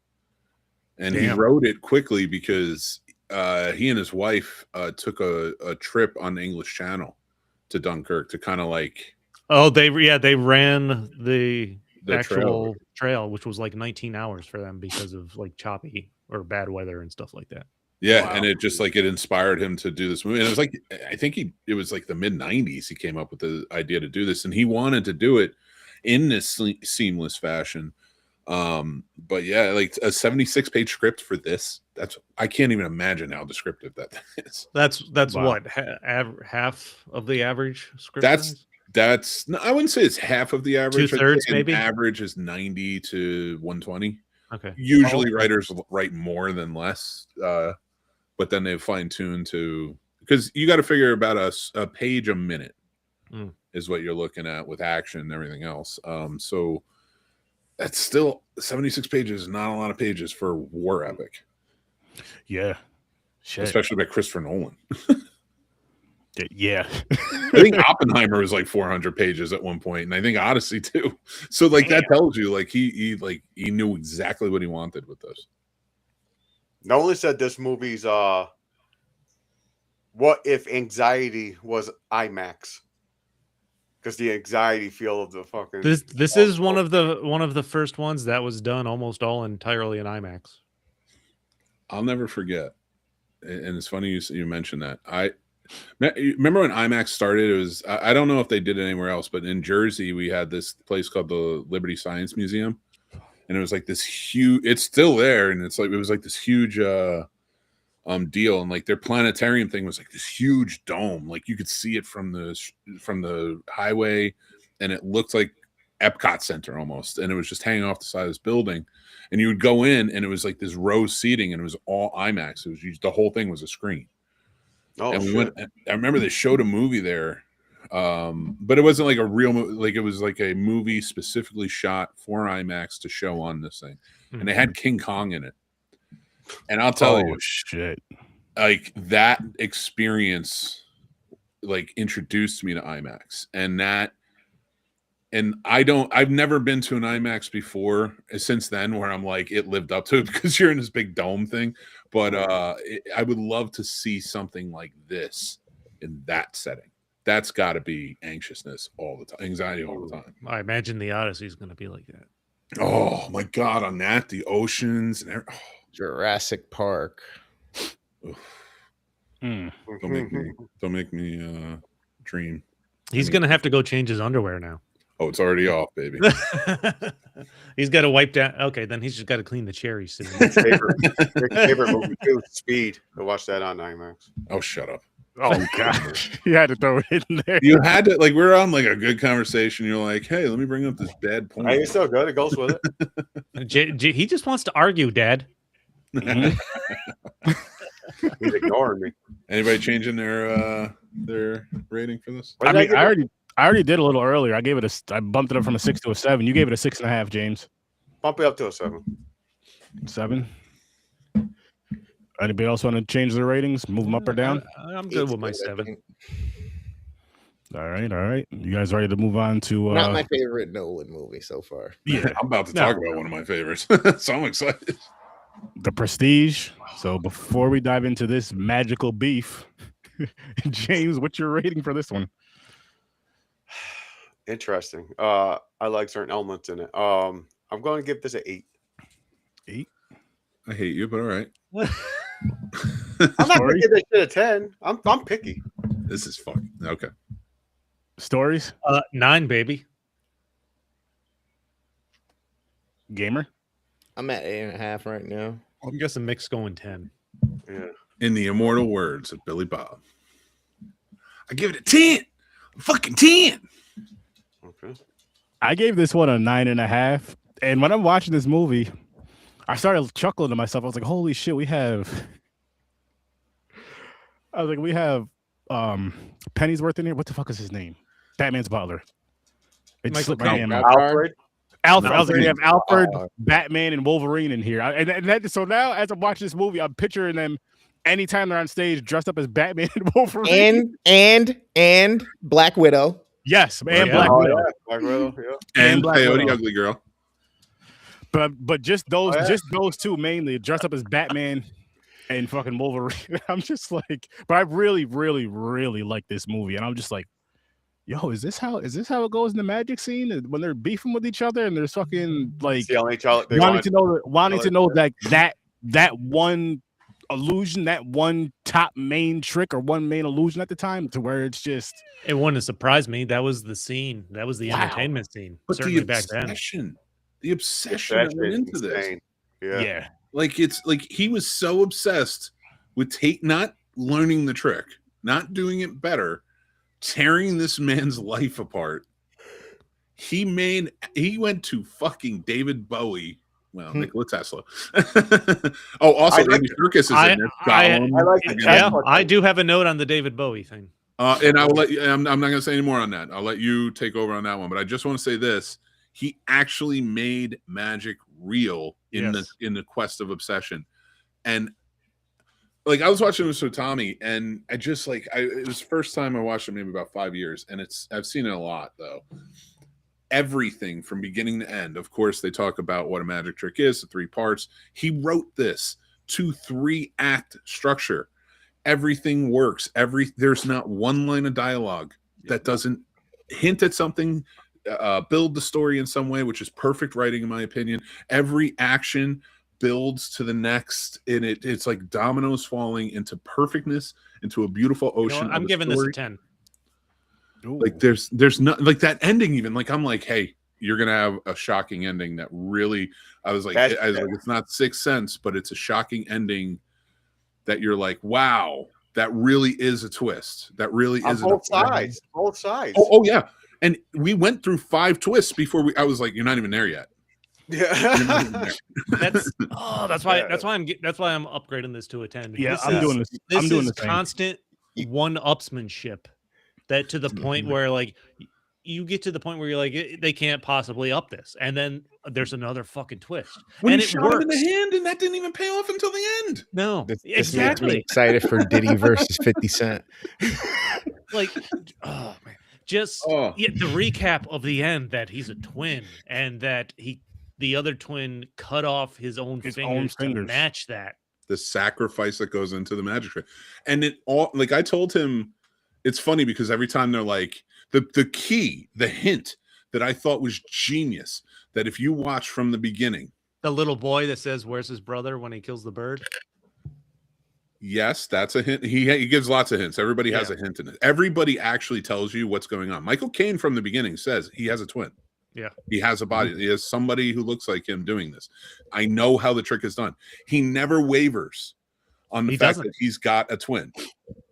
and he wrote it quickly because he and his wife took a trip on the English Channel to Dunkirk to kind of like. Oh, they ran the actual trail, which was like 19 hours for them because of like choppy or bad weather and stuff like that. Yeah, wow. And it just like it inspired him to do this movie. And it was like, I think it was like the mid-90s he came up with the idea to do this, and he wanted to do it in this seamless fashion. But yeah, like a 76-page script for this, I can't even imagine how descriptive that is. That's wow. What half of the average script that's no, I wouldn't say it's half of the average. 2/3 maybe. Average is 90 to 120. Okay. Usually writers write more than less, but then they fine tune to, because you got to figure about a page a minute is what you're looking at with action and everything else. So that's still 76 pages, not a lot of pages for a war epic. Yeah. Shit. Especially by Christopher Nolan. Yeah. I think Oppenheimer was like 400 pages at one point, and I think Odyssey too. So like that tells you like he knew exactly what he wanted with this. Nolan said this movie's what if anxiety was IMAX? Because the anxiety feel of the fucking this is one of the first ones that was done almost all entirely in IMAX. I'll never forget, and it's funny you mentioned that. I remember when IMAX started. It was, I don't know if they did it anywhere else, but in Jersey we had this place called the Liberty Science Museum, and it was like this huge. It's still there, and it was like this huge deal, and like their planetarium thing was like this huge dome, like you could see it from the highway, and it looked like Epcot Center almost, and it was just hanging off the side of this building, and you would go in and it was like this row seating, and it was all IMAX. It was the whole thing was a screen. Oh, and we went. I remember they showed a movie there, but it wasn't like a real movie. Like it was like a movie specifically shot for IMAX to show on this thing, and they had King Kong in it. And I'll tell you, shit, like that experience, like introduced me to IMAX, and I've never been to an IMAX before since then where I'm like, it lived up to it because you're in this big dome thing. But I would love to see something like this in that setting. that's got to be anxiousness all the time, anxiety all the time. I imagine the Odyssey is going to be like that. Oh my God, on that, the oceans and Jurassic Park. Don't make me dream. He's going to have to go change his underwear now. Oh, it's already off, baby. He's got to wipe down. Okay, then he's just got to clean the cherries. favorite movie too, Speed. I watched that on IMAX. Oh, shut up. Oh gosh, you had to throw it in there. You had to, like, we're on like a good conversation. You're like, hey, let me bring up this bad point. Hey, it's so good. It goes with it. He just wants to argue, Dad. He's ignoring me. Anybody changing their rating for this? I mean, I already did a little earlier. I bumped it up from a 6 to a 7. You gave it a 6.5, James. Bump it up to a 7. 7. Anybody else want to change their ratings? Move them up or down? I'm good with my 7. All right. You guys ready to move on to not my favorite Nolan movie so far? Yeah, I'm about to talk about one of my favorites, so I'm excited. The Prestige. So before we dive into this magical beef, James, what's your rating for this one? Interesting. I like certain elements in it. I'm going to give this an 8. 8. I hate you, but all right. I'm not going to give this shit a 10. I'm picky. This is fun. Okay. Stories? 9, baby. Gamer? I'm at 8.5 right now. I'm guessing Mick's going 10. Yeah. In the immortal words of Billy Bob, I give it a 10. Fucking 10. Okay. I gave this one a 9.5. And when I'm watching this movie, I started chuckling to myself. I was like, holy shit, we have Pennyworth in here. What the fuck is his name? Batman's butler. It Michael slipped my name out. Alfred. Alfred. I was like, we have Alfred, Batman, and Wolverine in here. So now, as I'm watching this movie, I'm picturing them anytime they're on stage dressed up as Batman and Wolverine. And Black Widow. Yes, and Yeah. Black Widow. Yeah. Black Widow. Yeah. And Black Coyote Widow. Ugly Girl. But just those two mainly dressed up as Batman and fucking Wolverine. I'm just like, but I really, really, really like this movie, and I'm just like, yo, is this how it goes in the magic scene when they're beefing with each other and they're fucking like wanting to know that one illusion, that one top main trick or one main illusion at the time, to where it's just It wouldn't have surprised me. That was the scene. That was the entertainment scene. But Certainly the back then. obsession that went into this. Yeah. Like, it's like he was so obsessed with not learning the trick, not doing it better, tearing this man's life apart. He went to fucking David Bowie. Well, Nikola Tesla. Oh, also Andy Serkis is in there. I like the Tesla I thing. do have a note on the David Bowie thing. And I will let you, I'm not going to say any more on that. I'll let you take over on that one. But I just want to say this: he actually made magic real in the quest of obsession. And like, I was watching this with Tommy, and I just it was the first time I watched it maybe about 5 years, and I've seen it a lot though. Everything from beginning to end. Of course, they talk about what a magic trick is, the 3 parts. He wrote this to 3-act structure. Everything works. There's not one line of dialogue that doesn't hint at something, build the story in some way, which is perfect writing in my opinion. Every action builds to the next, and it's like dominoes falling into perfectness, into a beautiful ocean. I'm giving this a 10. Like there's not like that ending even. Like, I'm like, hey, you're gonna have a shocking ending that really. I was like, it's not Sixth Sense, but it's a shocking ending that you're like, wow, that really is a twist. That really is both sides. Both sides. Oh yeah. And we went through 5 twists before I was like, you're not even there yet. Yeah. That's why I'm upgrading this to a 10. Yeah, I'm doing this. I'm doing the same. Constant one-upsmanship. That to the point where like you get to the point where you're like, they can't possibly up this, and then there's another fucking twist. When and he shot him in the hand, and that didn't even pay off until the end. No, This exactly. makes me excited for Diddy versus 50 Cent. Like, oh man, the recap of the end, that he's a twin and that the other twin cut off his own fingers to match that. The sacrifice that goes into the magic trick, and it all, like I told him it's funny because every time they're like the key, the hint that I thought was genius, that if you watch from the beginning, The little boy that says, "Where's his brother?" when he kills the bird. yes, that's a hint. He gives lots of hints. Everybody has a hint in it. Everybody actually tells you what's going on. Michael Caine from the beginning says he has a twin. Yeah. He has a body. He has somebody who looks like him doing this. I know how the trick is done. He never wavers on the fact that he's got a twin.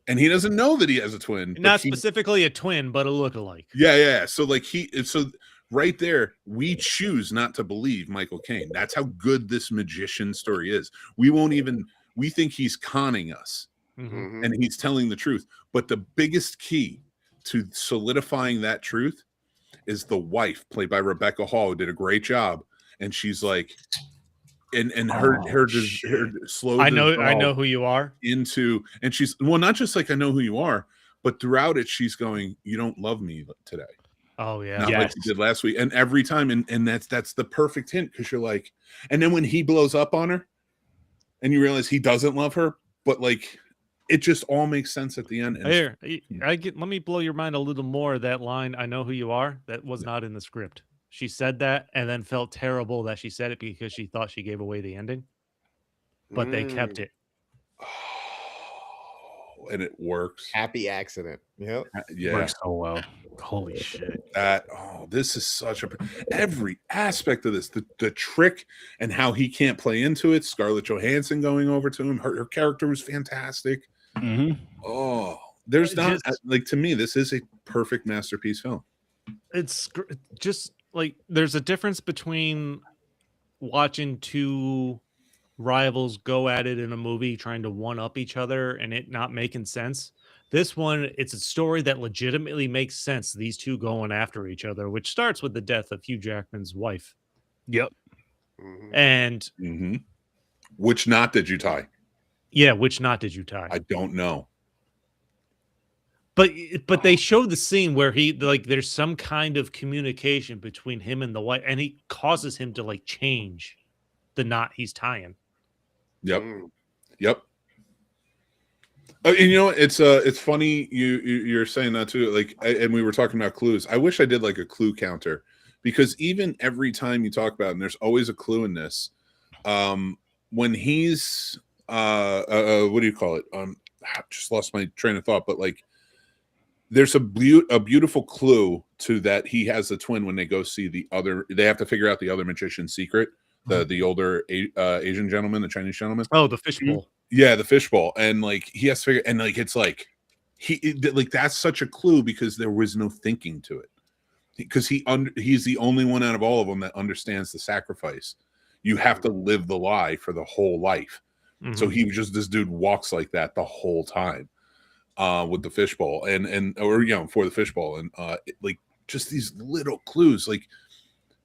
And he doesn't know that he has a twin. Not specifically a twin, but a lookalike. Yeah. So like so right there, we choose not to believe Michael Caine. That's how good this magician story is. We think he's conning us, and he's telling the truth. But the biggest key to solidifying that truth is the wife, played by Rebecca Hall, who did a great job. And she's like, and her slow. I know who you are. And she's not just like I know who you are, but throughout it, she's going, "You don't love me today." Oh yeah, not like you did last week. And every time, and that's the perfect hint, because you're like, and then when he blows up on her, and you realize he doesn't love her, but like it just all makes sense at the end. And let me blow your mind a little more. That line, "I know who you are," that was not in the script. She said that and then felt terrible that she said it because she thought she gave away the ending. But they kept it. Oh, and it works. Happy accident. Yep. Yeah. Works so well. Holy shit. This is such every aspect of this, the trick and how he can't play into it. Scarlett Johansson going over to him. Her character was fantastic. Oh, there's not like, to me, this is a perfect masterpiece film. It's just like there's a difference between watching two rivals go at it in a movie trying to one up each other and it not making sense. This one, it's a story that legitimately makes sense, these two going after each other, which starts with the death of Hugh Jackman's wife. Yep. And which knot did you tie? Yeah, which knot did you tie? I don't know. But they show the scene where he, like, there's some kind of communication between him and the wife, and he causes him to like change the knot he's tying. Yep. And you know, it's funny you're saying that too. Like, and we were talking about clues. I wish I did like a clue counter, because even every time you talk about it, and there's always a clue in this. When he's what do you call it? I just lost my train of thought. But like, there's a beautiful clue to that he has a twin when they go see the other. They have to figure out the other magician's secret. The older Asian gentleman, the Chinese gentleman. Oh, the fishbowl. Yeah, the fishbowl. And like he has to figure, and like it's like that's such a clue, because there was no thinking to it. Because he's the only one out of all of them that understands the sacrifice. You have to live the lie for the whole life. So this dude walks like that the whole time with the fishbowl for the fishbowl, and like just these little clues, like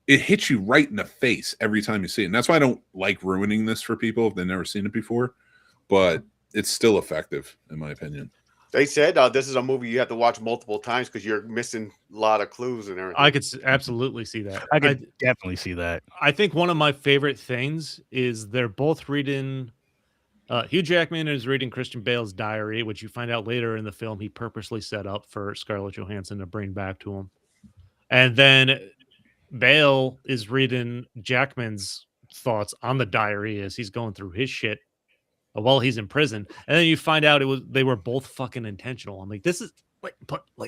it hits you right in the face every time you see it. And that's why I don't like ruining this for people if they've never seen it before, but it's still effective in my opinion. They said this is a movie you have to watch multiple times because you're missing a lot of clues and everything. I could absolutely see that. I could definitely see that. I think one of my favorite things is they're both reading. Hugh Jackman is reading Christian Bale's diary, which you find out later in the film he purposely set up for Scarlett Johansson to bring back to him. And then Bale is reading Jackman's thoughts on the diary as he's going through his shit while he's in prison. And then you find out they were both fucking intentional. I'm like, this is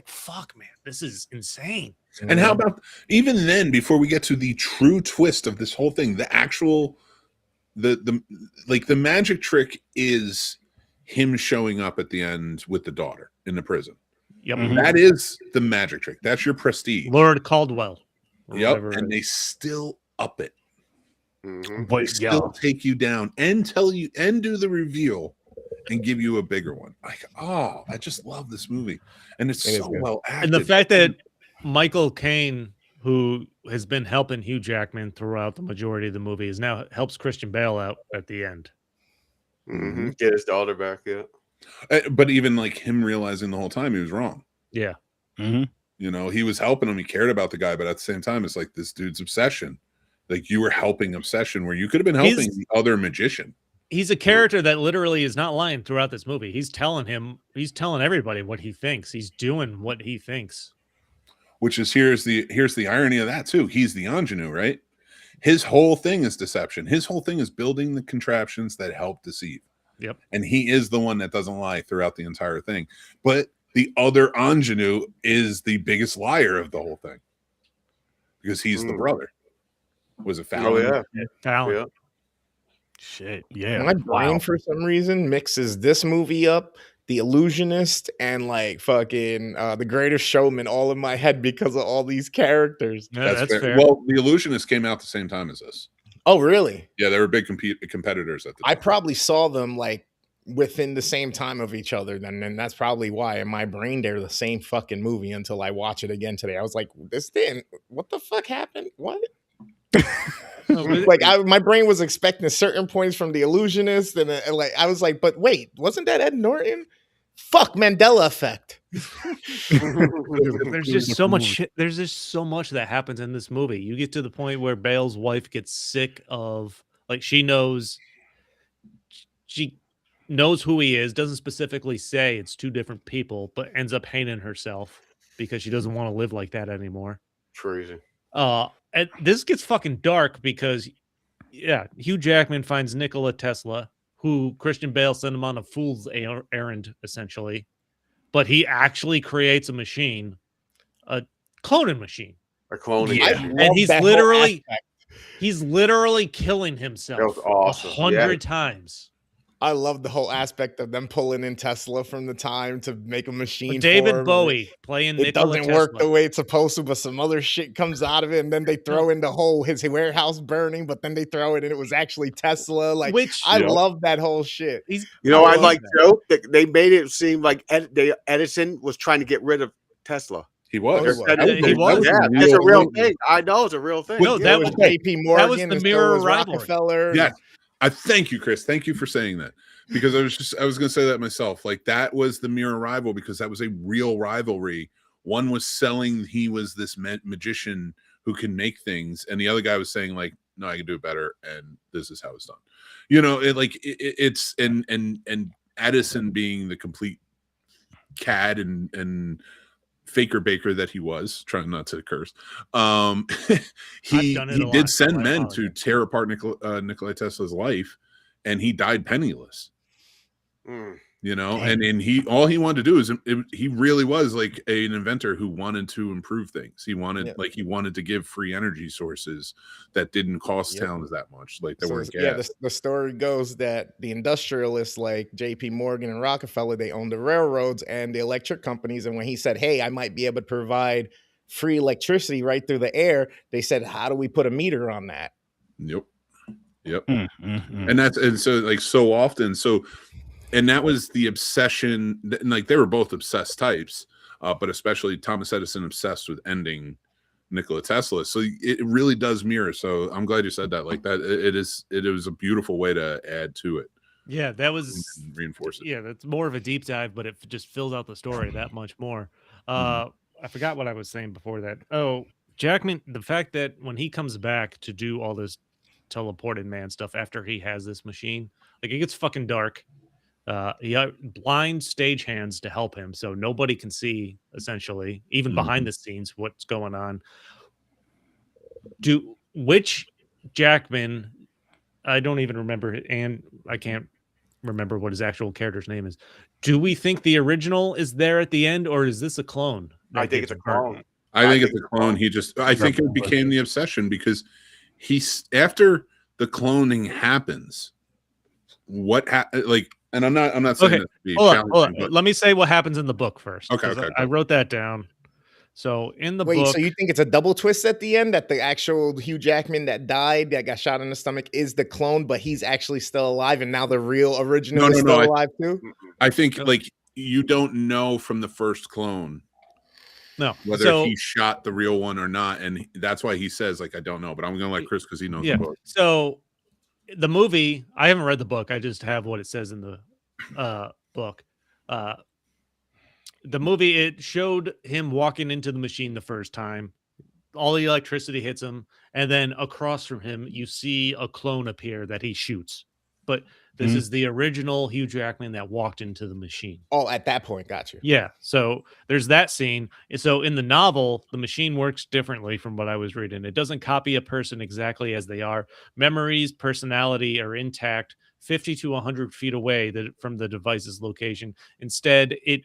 fuck, man, this is insane. And how about even then, before we get to the true twist of this whole thing, the actual the magic trick is him showing up at the end with the daughter in the prison. Yep. That is the magic trick. That's your prestige. Lord Caldwell. Yep. And they still up it. They still take you down and tell you and do the reveal and give you a bigger one. Like, oh, I just love this movie. And it's so well acted. And the fact that Michael Caine, who has been helping Hugh Jackman throughout the majority of the movie, is now helps Christian Bale out at the end. Get his daughter back, yeah. But even like him realizing the whole time he was wrong. Yeah. You know, he was helping him. He cared about the guy, but at the same time, it's like this dude's obsession. Like you were helping obsession where you could have been helping the other magician. he's a character that literally is not lying throughout this movie. He's telling everybody what he thinks. He's doing what he thinks. Which is here's the irony of that too. He's the ingenue, right? His whole thing is deception. His whole thing is building the contraptions that help deceive. Yep. And he is the one that doesn't lie throughout the entire thing. But the other ingenue is the biggest liar of the whole thing. Because he's the brother. Was it Fallon? Oh, yeah. Fallon. Yeah. Shit, yeah. My brain, for some reason, mixes this movie up, The Illusionist, and like fucking The Greatest Showman all in my head because of all these characters. Yeah, that's fair. Well, The Illusionist came out the same time as this. Oh, really? Yeah, they were big competitors at the time. I probably saw them like within the same time of each other, then, and that's probably why in my brain they're the same fucking movie until I watch it again today. I was like, this didn't. What the fuck happened? What? Like my brain was expecting certain points from The Illusionist, and like I was like, but wait, wasn't that Ed Norton? Fuck, Mandela effect. There's just so much shit. There's just so much that happens in this movie. You get to the point where Bale's wife gets sick of, like, she knows who he is, doesn't specifically say it's two different people, but ends up hating herself because she doesn't want to live like that anymore. Crazy. And this gets fucking dark because, yeah, Hugh Jackman finds Nikola Tesla, who Christian Bale sent him on a fool's errand, essentially. But he actually creates a machine, a cloning machine. A cloning. Yeah. machine. And he's literally killing himself That was awesome. 100 times. I love the whole aspect of them pulling in Tesla from the time to make a machine. With David for him. Bowie playing It Nikola doesn't Tesla. work the way it's supposed to, but some other shit comes out of it, and then they throw in the whole his warehouse burning, but then they throw it and it was actually Tesla. Like, I love that whole shit. You know, I like joke that they made it seem like Edison was trying to get rid of Tesla. He was. He was. Yeah, it's a real thing. I know it's a real thing. No, that was JP Morgan. That was the mirror rivalry. Rockefeller. Yeah. I thank you, Chris. Thank you for saying that. Because I was going to say that myself. Like, that was the mirror rival because that was a real rivalry. One was selling he was this magician who can make things, and the other guy was saying like, no, I can do it better, and this is how it's done. You know, it's and Edison being the complete cad and faker baker that he was, trying not to curse. He did send men to tear apart Nikola Tesla's life, and he died penniless. You know, and all he wanted to do is he really was like an inventor who wanted to improve things. He wanted he wanted to give free energy sources that didn't cost towns that much. Like there weren't gas. Yeah, the story goes that the industrialists like JP Morgan and Rockefeller, they owned the railroads and the electric companies. And when he said, hey, I might be able to provide free electricity right through the air, they said, how do we put a meter on that? Yep. And so often. And that was the obsession. Like, they were both obsessed types, but especially Thomas Edison obsessed with ending Nikola Tesla. So it really does mirror. So I'm glad you said that. Like that, it was a beautiful way to add to it. Yeah, that was reinforce it. Yeah, that's more of a deep dive, but it just fills out the story that much more. I forgot what I was saying before that. Oh, Jackman, the fact that when he comes back to do all this teleported man stuff after he has this machine, like, it gets fucking dark. He blind stagehands to help him, so nobody can see, essentially, even behind the scenes, what's going on. Which Jackman, I don't even remember, and I can't remember what his actual character's name is. Do we think the original is there at the end, or is this a clone? I think it's a clone. I think it's a clone. I think it became the obsession because after the cloning happens, and I'm not saying that to be hold on. Let me say what happens in the book first. Okay. I wrote that down. So in the book, so you think it's a double twist at the end, that the actual Hugh Jackman that died, that got shot in the stomach, is the clone, but he's actually still alive, and now the real original is still alive too? I think you don't know from the first clone whether he shot the real one or not, and that's why he says I don't know, but I'm gonna let Chris because he knows the book. So the movie, I haven't read the book. I just have what it says in the book. The movie, it showed him walking into the machine the first time. All the electricity hits him, and then across from him, you see a clone appear that he shoots. But This is the original Hugh Jackman that walked into the machine. Oh, at that point, got you. Yeah. So there's that scene. So in the novel, the machine works differently from what I was reading. It doesn't copy a person exactly as they are. Memories, personality are intact 50 to 100 feet away from the device's location. Instead, it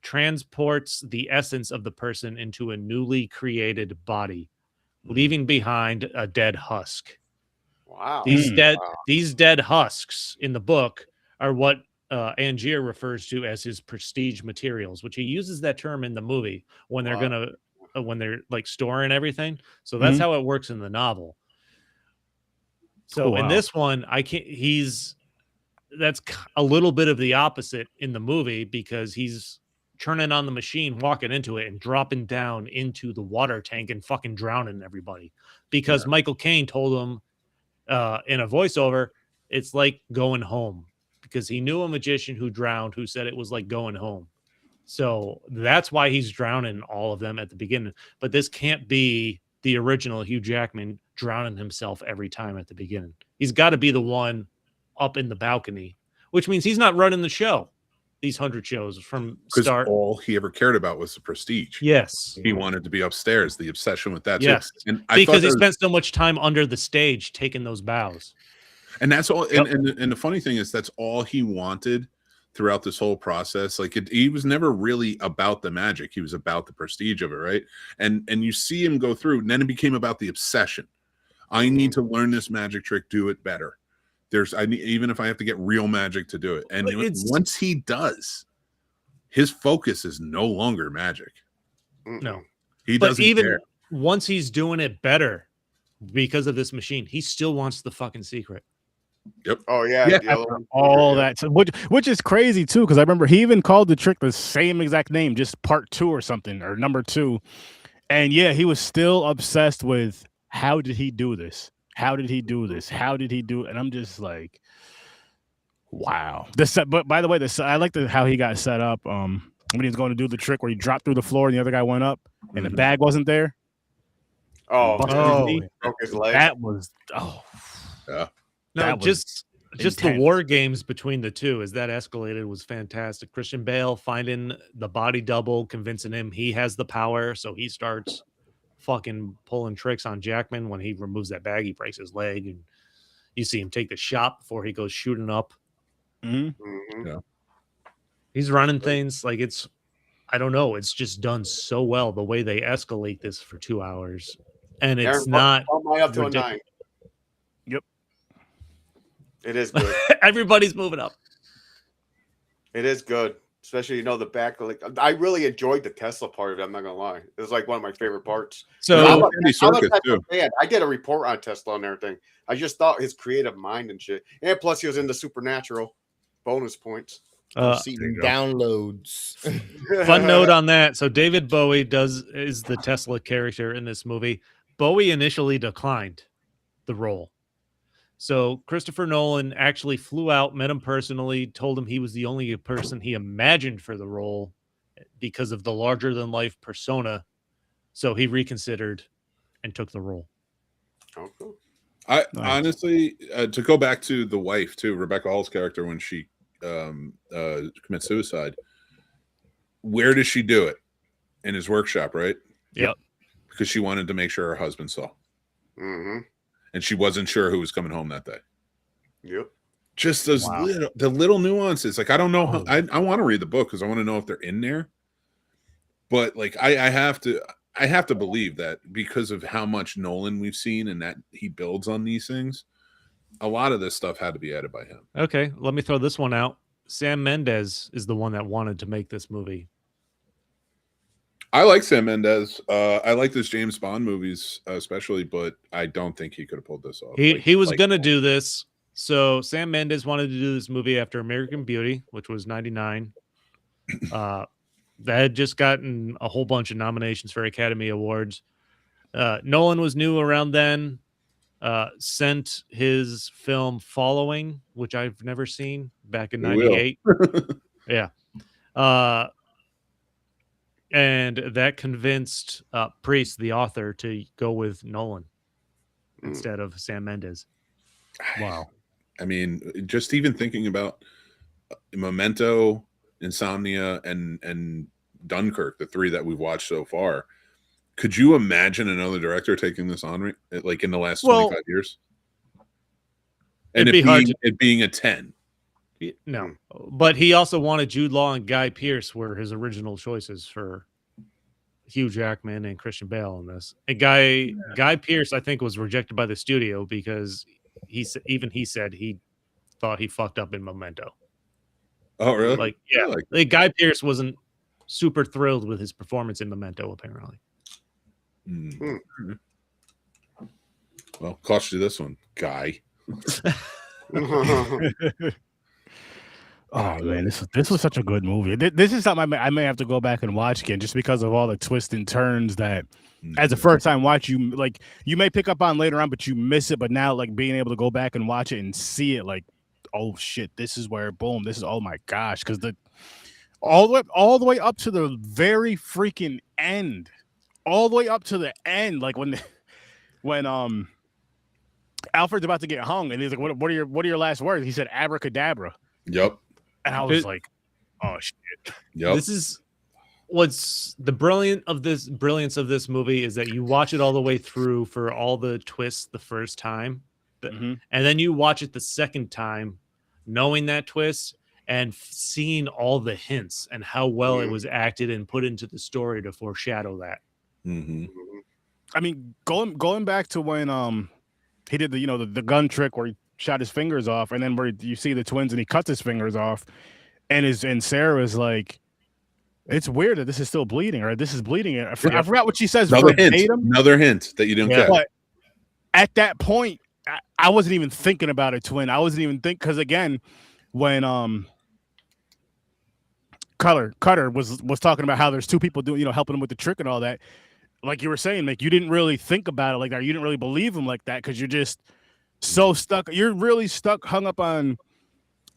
transports the essence of the person into a newly created body, leaving behind a dead husk. Wow. These dead husks in the book are what Angier refers to as his prestige materials, which he uses that term in the movie when they're when they're like storing everything. So that's how it works in the novel. So in this one, that's a little bit of the opposite in the movie, because he's turning on the machine, walking into it, and dropping down into the water tank and fucking drowning everybody. Because Michael Caine told him in a voiceover, it's like going home, because he knew a magician who drowned who said it was like going home. So that's why he's drowning all of them at the beginning. But this can't be the original Hugh Jackman drowning himself every time at the beginning. He's got to be the one up in the balcony, which means he's not running the show. These 100 shows from start. All he ever cared about was the prestige. Yes. He wanted to be upstairs, the obsession with that. Yes. Too. And because he spent so much time under the stage taking those bows. And that's all. And the funny thing is, that's all he wanted throughout this whole process. Like he was never really about the magic. He was about the prestige of it. Right. And you see him go through, and then it became about the obsession. I need to learn this magic trick, do it better. Even if I have to get real magic to do it. And once he does, his focus is no longer magic. No, he doesn't care. Once he's doing it better because of this machine, he still wants the fucking secret. Yep. Oh yeah. All that, which is crazy too, because I remember he even called the trick the same exact name, just part 2 or something, or number 2. And yeah, he was still obsessed with how did he do this? How did he do this? How did he do it? And I'm just like, wow. But by the way, I like how he got set up. When he was going to do the trick where he dropped through the floor and the other guy went up and the bag wasn't there. Broke his leg. That was yeah. No, just the war games between the two as that escalated was fantastic. Christian Bale finding the body double, convincing him he has the power, so he starts fucking pulling tricks on Jackman. When he removes that bag, he breaks his leg, and you see him take the shot before he goes shooting up. Yeah. He's running things like I don't know, it's just done so well the way they escalate this for 2 hours, and it's not up to a 9. Yep, it is good. Everybody's moving up. It is good. Especially, the back. Like, I really enjoyed the Tesla part of it. I'm not gonna lie; it was like one of my favorite parts. So I'm a Tesla fan. I did a report on Tesla and everything. I just thought his creative mind and shit, and plus he was into Supernatural. Bonus points. Downloads. Fun note on that. So David Bowie is the Tesla character in this movie. Bowie initially declined the role. So Christopher Nolan actually flew out, met him personally, told him he was the only person he imagined for the role because of the larger-than-life persona. So he reconsidered and took the role. Oh, cool. Honestly, to go back to the wife, too, Rebecca Hall's character, when she commits suicide, where does she do it? In his workshop, right? Yep. Because she wanted to make sure her husband saw. Mm-hmm. And she wasn't sure who was coming home that day. Yep. Just those little nuances. Like, I don't know how, I want to read the book because I want to know if they're in there. But like, I have to believe that because of how much Nolan we've seen and that he builds on these things, a lot of this stuff had to be added by him. Okay, let me throw this one out. Sam Mendes is the one that wanted to make this movie. I like Sam Mendes. I like his James Bond movies, especially, but I don't think he could have pulled this off. He was going to do this. So Sam Mendes wanted to do this movie after American Beauty, which was 99. That had just gotten a whole bunch of nominations for Academy Awards. Nolan was new around then. Sent his film Following, which I've never seen, back in 98. Yeah. And that convinced Priest, the author, to go with Nolan instead of Sam Mendes. Wow. I mean, just even thinking about Memento, Insomnia, and Dunkirk, the 3 that we've watched so far. Could you imagine another director taking this on, like in the last 25 years? And it being a 10. No, but he also wanted Jude Law and Guy Pearce were his original choices for Hugh Jackman and Christian Bale in this. And Guy Pearce, I think, was rejected by the studio because he said he thought he fucked up in Memento. Oh, really? Like, yeah, like Guy Pearce wasn't super thrilled with his performance in Memento, apparently. Well, cost you this one, Guy. Oh man, this was such a good movie. This is something I may have to go back and watch again, just because of all the twists and turns that, as a first time watch, you may pick up on later on, but you miss it. But now, like, being able to go back and watch it and see it, like, oh shit, this is where boom, this is, oh my gosh, because all the way up to the very freaking end, all the way up to the end, like when Alfred's about to get hung, and he's like, what are your last words? He said, abracadabra. Yep. And I was like, oh shit. Yep. This is what's the brilliance of this movie is that you watch it all the way through for all the twists the first time, and then you watch it the second time, knowing that twist and seeing all the hints and how well it was acted and put into the story to foreshadow that. I mean, going back to when he did the gun trick where he shot his fingers off, and then where you see the twins and he cuts his fingers off, and Sarah is like, it's weird that this is still bleeding, or this is bleeding. I forgot what she says. Another hint that you don't get. But at that point, I wasn't even thinking about a twin. I wasn't even because again, when Cutter was talking about how there's 2 people doing, helping him with the trick and all that, like you were saying, like, you didn't really think about it like that. You didn't really believe him like that because you're just so stuck. You're really stuck, hung up on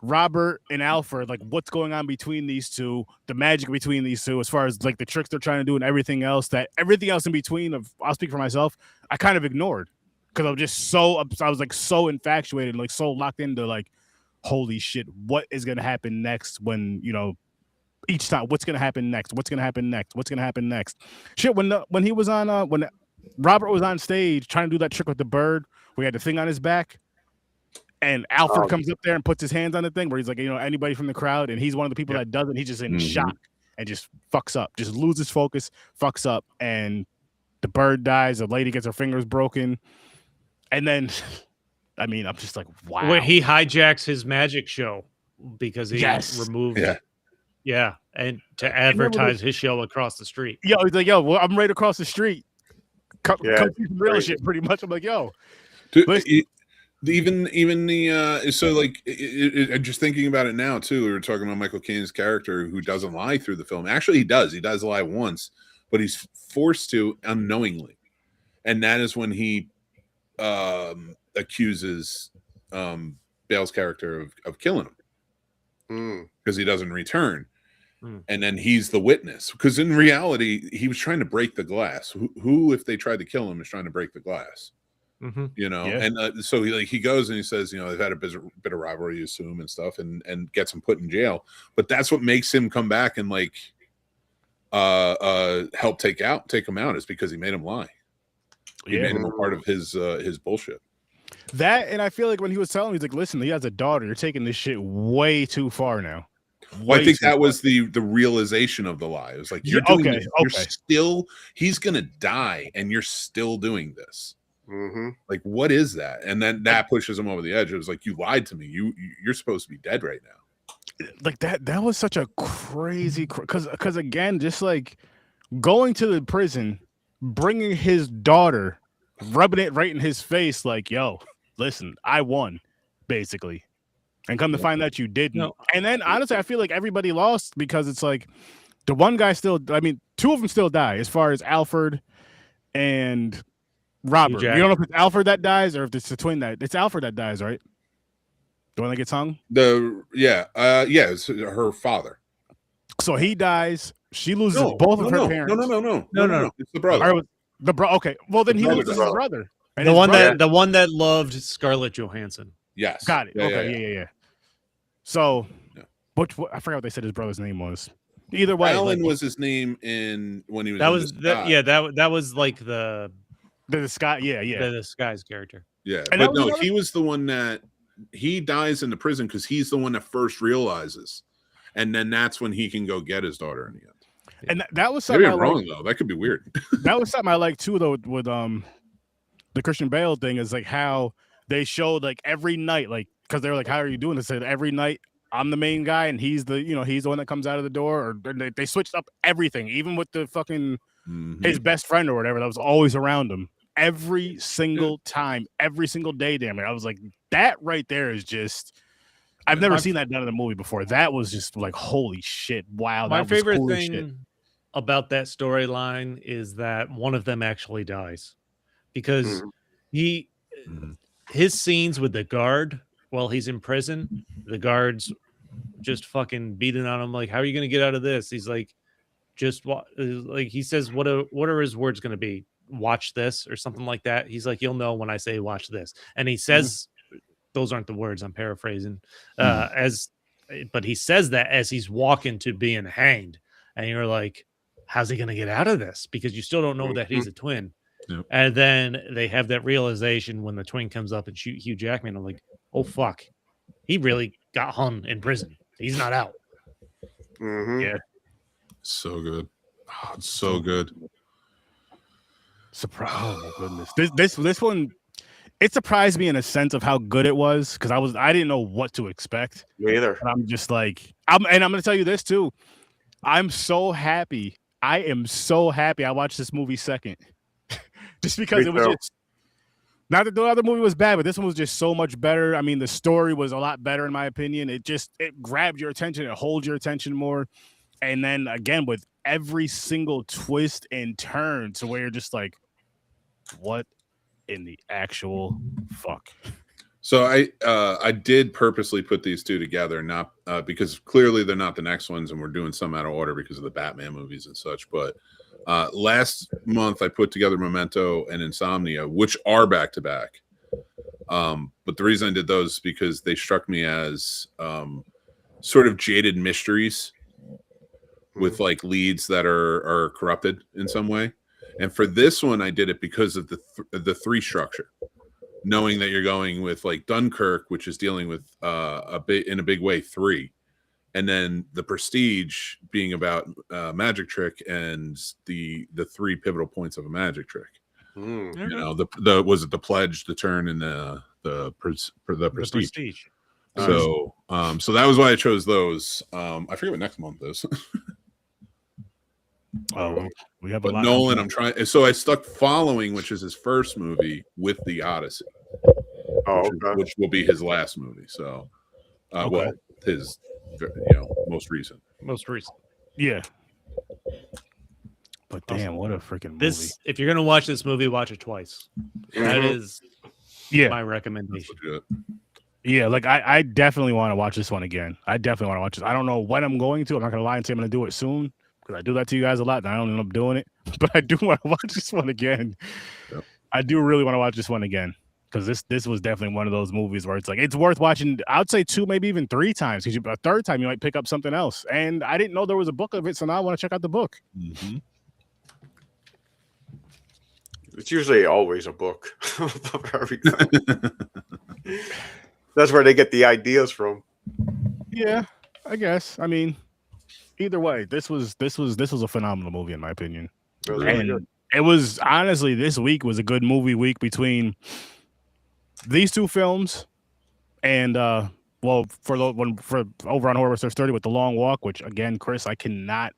Robert and Alfred, like what's going on between these two, the magic between these two, as far as like the tricks they're trying to do and everything else in between. I'll speak for myself, I kind of ignored because I'm just I was like so infatuated, like so locked into like, holy shit, what is gonna happen next when each time, what's gonna happen next? What's gonna happen next? What's gonna happen next? Shit, when he was on when Robert was on stage trying to do that trick with the bird, we had the thing on his back, and Alfred comes up there and puts his hands on the thing where he's like, anybody from the crowd, and he's one of the people that doesn't. He's just in shock and just fucks up, just loses focus, fucks up, and the bird dies. The lady gets her fingers broken, and then, I mean, I'm just like, wow. Where he hijacks his magic show because he removed. Yeah, and to advertise his show across the street. Yo, he's like, well, I'm right across the street. Come see some real shit, pretty much. I'm like, yo. Even the so like just thinking about it now too. We were talking about Michael Caine's character who doesn't lie through the film. Actually, he does lie once, but he's forced to unknowingly, and that is when he accuses Bale's character of killing him because he doesn't return. And then he's the witness, because in reality he was trying to break the glass. Who if they tried to kill him is trying to break the glass. And so he goes and he says, they've had a bit of rivalry, you assume, and stuff, and gets him put in jail. But that's what makes him come back and like help take him out, is because he made him lie. He made him a part of his bullshit. That, and I feel like when he was telling me, he's like, listen, he has a daughter. You're taking this shit way too far now. Well, I think that was the realization of the lie. It was like, you're doing this. You're still, he's gonna die, and you're still doing this. Like, what is that? And then that pushes him over the edge. It was like, you lied to me. You're supposed to be dead right now. Like that was such a crazy, because again, just like going to the prison, bringing his daughter, rubbing it right in his face, like, yo, listen, I won, basically. And come to find out you didn't. No. And then honestly, I feel like everybody lost, because it's like the one guy still, I mean, 2 of them still die, as far as Alfred and Robert. You don't know if it's Alfred that dies or if it's the twin that. It's Alfred that dies, right? The one that gets hung? It's her father. So he dies. She loses both of her parents. No. It's the brother. Okay. Well, then he loses his brother. And the one that loved Scarlett Johansson. Yes. Got it. Yeah, Okay. Yeah. So, Yeah. I forgot what they said his brother's name was. Either way, Alan was his name when he was. That in was Disguise. that was like the Sky. Yeah. the Disguise character. Yeah, And but that was no, another- he was the one that he dies in the prison because he's the one that first realizes, and then that's when he can go get his daughter in the end. And that was Maybe something I'm wrong though. That could be weird. That was something I like too, though, with the Christian Bale thing is like how they showed like every night, like because they were like, "How are you doing?" They said every night I'm the main guy and he's the one that comes out of the door. Or they switched up everything, even with the fucking his best friend or whatever that was always around him every single time, every single day. Damn it! I was like, that right there is just. I've never seen that done in a movie before. That was just like, holy shit! Wow. My that was favorite cool as thing shit. about that storyline is that one of them actually dies because his scenes with the guard while he's in prison, the guards just fucking beating on him like, how are you going to get out of this? He's like, just like he says, what are his words going to be? Watch this or something like that. He's like, you'll know when I say watch this. And he says those aren't the words, I'm paraphrasing. But he says that as he's walking to being hanged, and you're like, how's he going to get out of this? Because you still don't know that he's a twin. Yep. And then they have that realization when the twin comes up and shoot Hugh Jackman. I'm like, oh fuck, he really got hung in prison. He's not out. Yeah, So good. Oh, it's so good. surprise! Oh my goodness, this one, it surprised me in a sense of how good it was because I didn't know what to expect. Me either. And I'm just like, I'm going to tell you this too. I'm so happy. I am so happy I watched this movie second. Just because it was just not that the other movie was bad, but this one was just so much better. I mean, the story was a lot better in my opinion. It grabbed your attention, it holds your attention more. And then again, with every single twist and turn to where you're just like, what in the actual fuck? So I did purposely put these two together, not because clearly they're not the next ones, and we're doing some out of order because of the Batman movies and such. But last month I put together Memento and Insomnia, which are back to back. But the reason I did those is because they struck me as sort of jaded mysteries with like leads that are corrupted in some way. And for this one, I did it because of the three structure. Knowing that you're going with like Dunkirk, which is dealing with in a big way 3, and then the Prestige being about magic trick and the 3 pivotal points of a magic trick. You know, the was it the Pledge, the Turn, and the Prestige. So so that was why I chose those. I forget what next month is. Oh, we have. But Nolan, I'm trying. So I stuck Following, which is his first movie, with the Odyssey, which will be his last movie. So, well, his most recent. Yeah. But damn, what a freaking movie! If you're gonna watch this movie, watch it twice. That is, my recommendation. Yeah, like I definitely want to watch this one again. I definitely want to watch this. I don't know when I'm going to. I'm not gonna lie and say I'm gonna do it soon. Because I do that to you guys a lot, and I don't end up doing it. But I do want to watch this one again. Yep. I do really want to watch this one again because this was definitely one of those movies where it's like it's worth watching. I'd say 2, maybe even 3 times. Because a third time you might pick up something else. And I didn't know there was a book of it, so now I want to check out the book. Mm-hmm. It's usually always a book of everything. That's where they get the ideas from. Yeah, I guess. I mean. Either way, this was a phenomenal movie in my opinion. It was honestly, this week was a good movie week between these 2 films and for over on Horror Search 30 with The Long Walk, which again, Chris, I cannot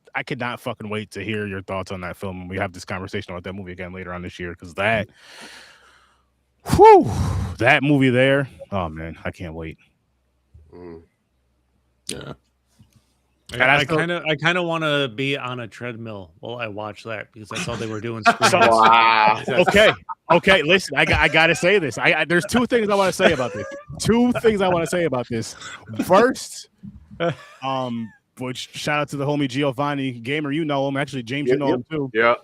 fucking wait to hear your thoughts on that film. We have this conversation about that movie again later on this year because that movie there, oh man, I can't wait. Yeah. I kind of want to be on a treadmill while I watch that because I saw they were doing. Wow. Okay. Listen, I gotta say this. There's 2 things I want to say about this. 2 things I want to say about this. First, which shout out to the homie Giovanni Gamer. You know him. Actually, James, you know him too. Yeah.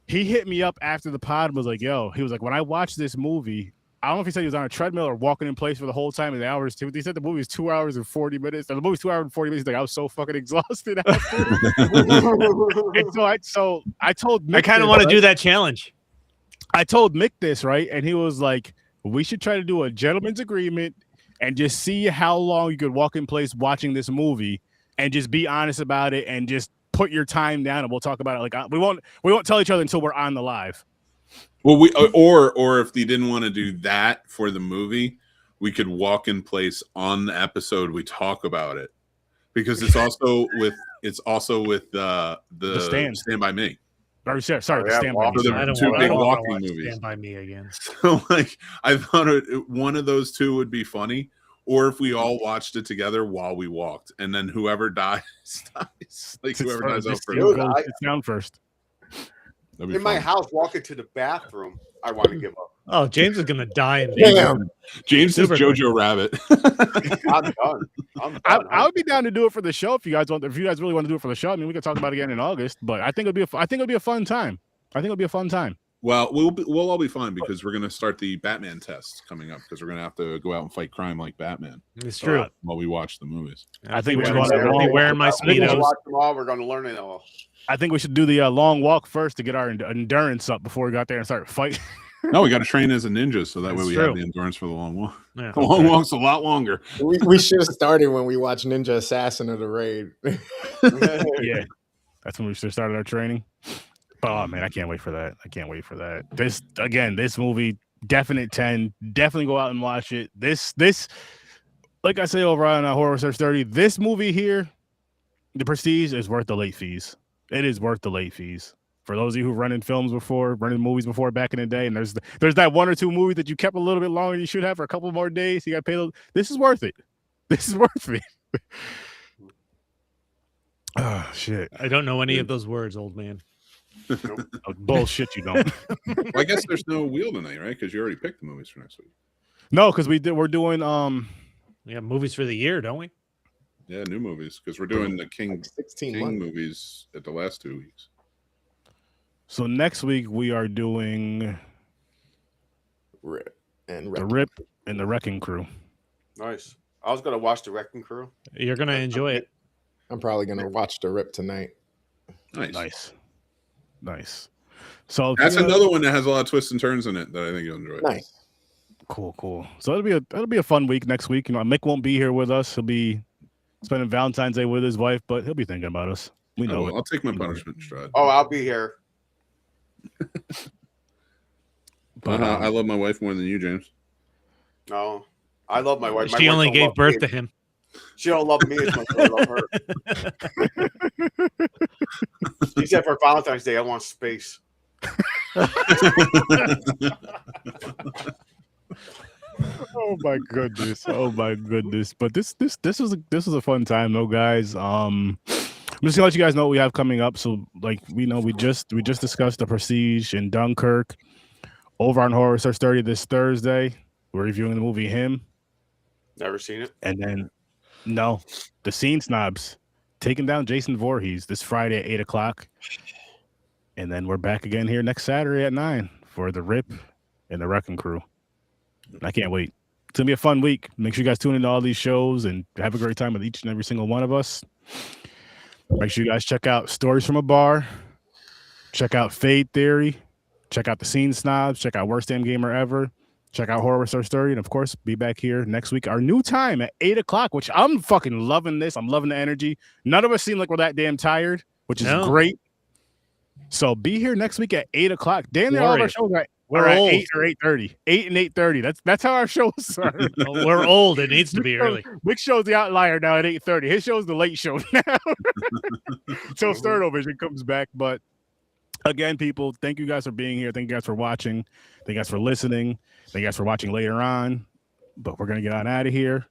He hit me up after the pod and was like, "Yo," he was like, "When I watched this movie, I don't know if he said he was on a treadmill or walking in place for the whole time in the hours. He said the movie was 2 hours and 40 minutes. And the movie's 2 hours and 40 minutes. He's like, I was so fucking exhausted. And so I told Mick I kind of want to do that challenge. I told Mick this, right? And he was like, we should try to do a gentleman's agreement and just see how long you could walk in place watching this movie and just be honest about it and just put your time down and we'll talk about it. Like we won't tell each other until we're on the live. Well, we or if they didn't want to do that for the movie, we could walk in place on the episode. We talk about it because it's also with the Stand By Me. Sorry, Stand By Me. The two big walking movies. Stand By Me again. So like, I thought one of those two would be funny, or if we all watched it together while we walked, and then whoever dies dies. Like whoever dies out first. It's down first. In my house, walking to the bathroom, I want to give up. Oh, James is gonna die. James is Jojo Rabbit. I'm done. I would be down to do it for the show if you guys want. If you guys really want to do it for the show, I mean, we could talk about it again in August. But I think it'll be a fun time. Well, we'll all be fine because we're gonna start the Batman test coming up because we're gonna have to go out and fight crime like Batman. It's true. While we watch the movies, I think we should be wearing my speedos. Watch them all. We're gonna learn it all. I think we should do the long walk first to get our endurance up before we got there and start fighting. No, we got to train as a ninja so that way we have the endurance for the long walk. Yeah, the long walk's a lot longer. We should have started when we watched Ninja Assassin of the Raid. Yeah, that's when we should have started our training. Oh man, I can't wait for that. This movie, definite 10. Definitely go out and watch it. This, like I say over on Horror Search 30, this movie here, The Prestige, is worth the late fees. It is worth the late fees. For those of you who running movies before back in the day, and there's that one or two movies that you kept a little bit longer than you should have for a couple more days. You got to pay those. This is worth it. Oh shit! I don't know any of those words, old man. Oh, bullshit, you don't. Well, I guess there's no wheel tonight, right? Because you already picked the movies for next week. No, because we're doing we have movies for the year, don't we? Yeah, new movies because we're doing the King 16 movies at the last 2 weeks. So next week we are doing Rip and The Rip and the Wrecking Crew. Nice. I was gonna watch The Wrecking Crew. You're gonna enjoy it. I'm probably gonna watch The Rip tonight. Nice. So that's another one that has a lot of twists and turns in it that I think you'll enjoy. Nice. Cool. So it'll be a fun week next week. You know, Mick won't be here with us. He'll be spending Valentine's Day with his wife, but he'll be thinking about us. We know it. I'll take my punishment, Strad. Oh, I'll be here. But I love my wife more than you, James. No, I love my wife. She only gave birth to him. She don't love me as much as I love her. She said for Valentine's Day, I want space. Oh my goodness! But this was a fun time, though, guys. I'm just gonna let you guys know what we have coming up. So, like, we just discussed The Prestige and Dunkirk over on Horror Search 30 this Thursday. We're reviewing the movie Him. Never seen it. And then, The Scene Snobs taking down Jason Voorhees this Friday at 8:00. And then we're back again here next Saturday at 9 for The Rip and the Wrecking Crew. I can't wait. It's gonna be a fun week. Make sure you guys tune into all these shows and have a great time with each and every single one of us. Make sure you guys check out Stories from a Bar. Check out Fade Theory. Check out The Scene Snobs. Check out Worst Damn Gamer Ever. Check out Horror Search 30. And, of course, be back here next week. Our new time at 8:00, which I'm fucking loving this. I'm loving the energy. None of us seem like we're that damn tired, which is great. So be here next week at 8:00. Damn, all of our shows are at 8 or 8:30. 8 and 8:30. That's how our shows are. We're old. It needs to be early. Big Show's the outlier now at 8:30. His show's the late show now. So Sturd-O-Vision comes back. But again, people, thank you guys for being here. Thank you guys for watching. Thank you guys for listening. Thank you guys for watching later on. But we're gonna get on out of here.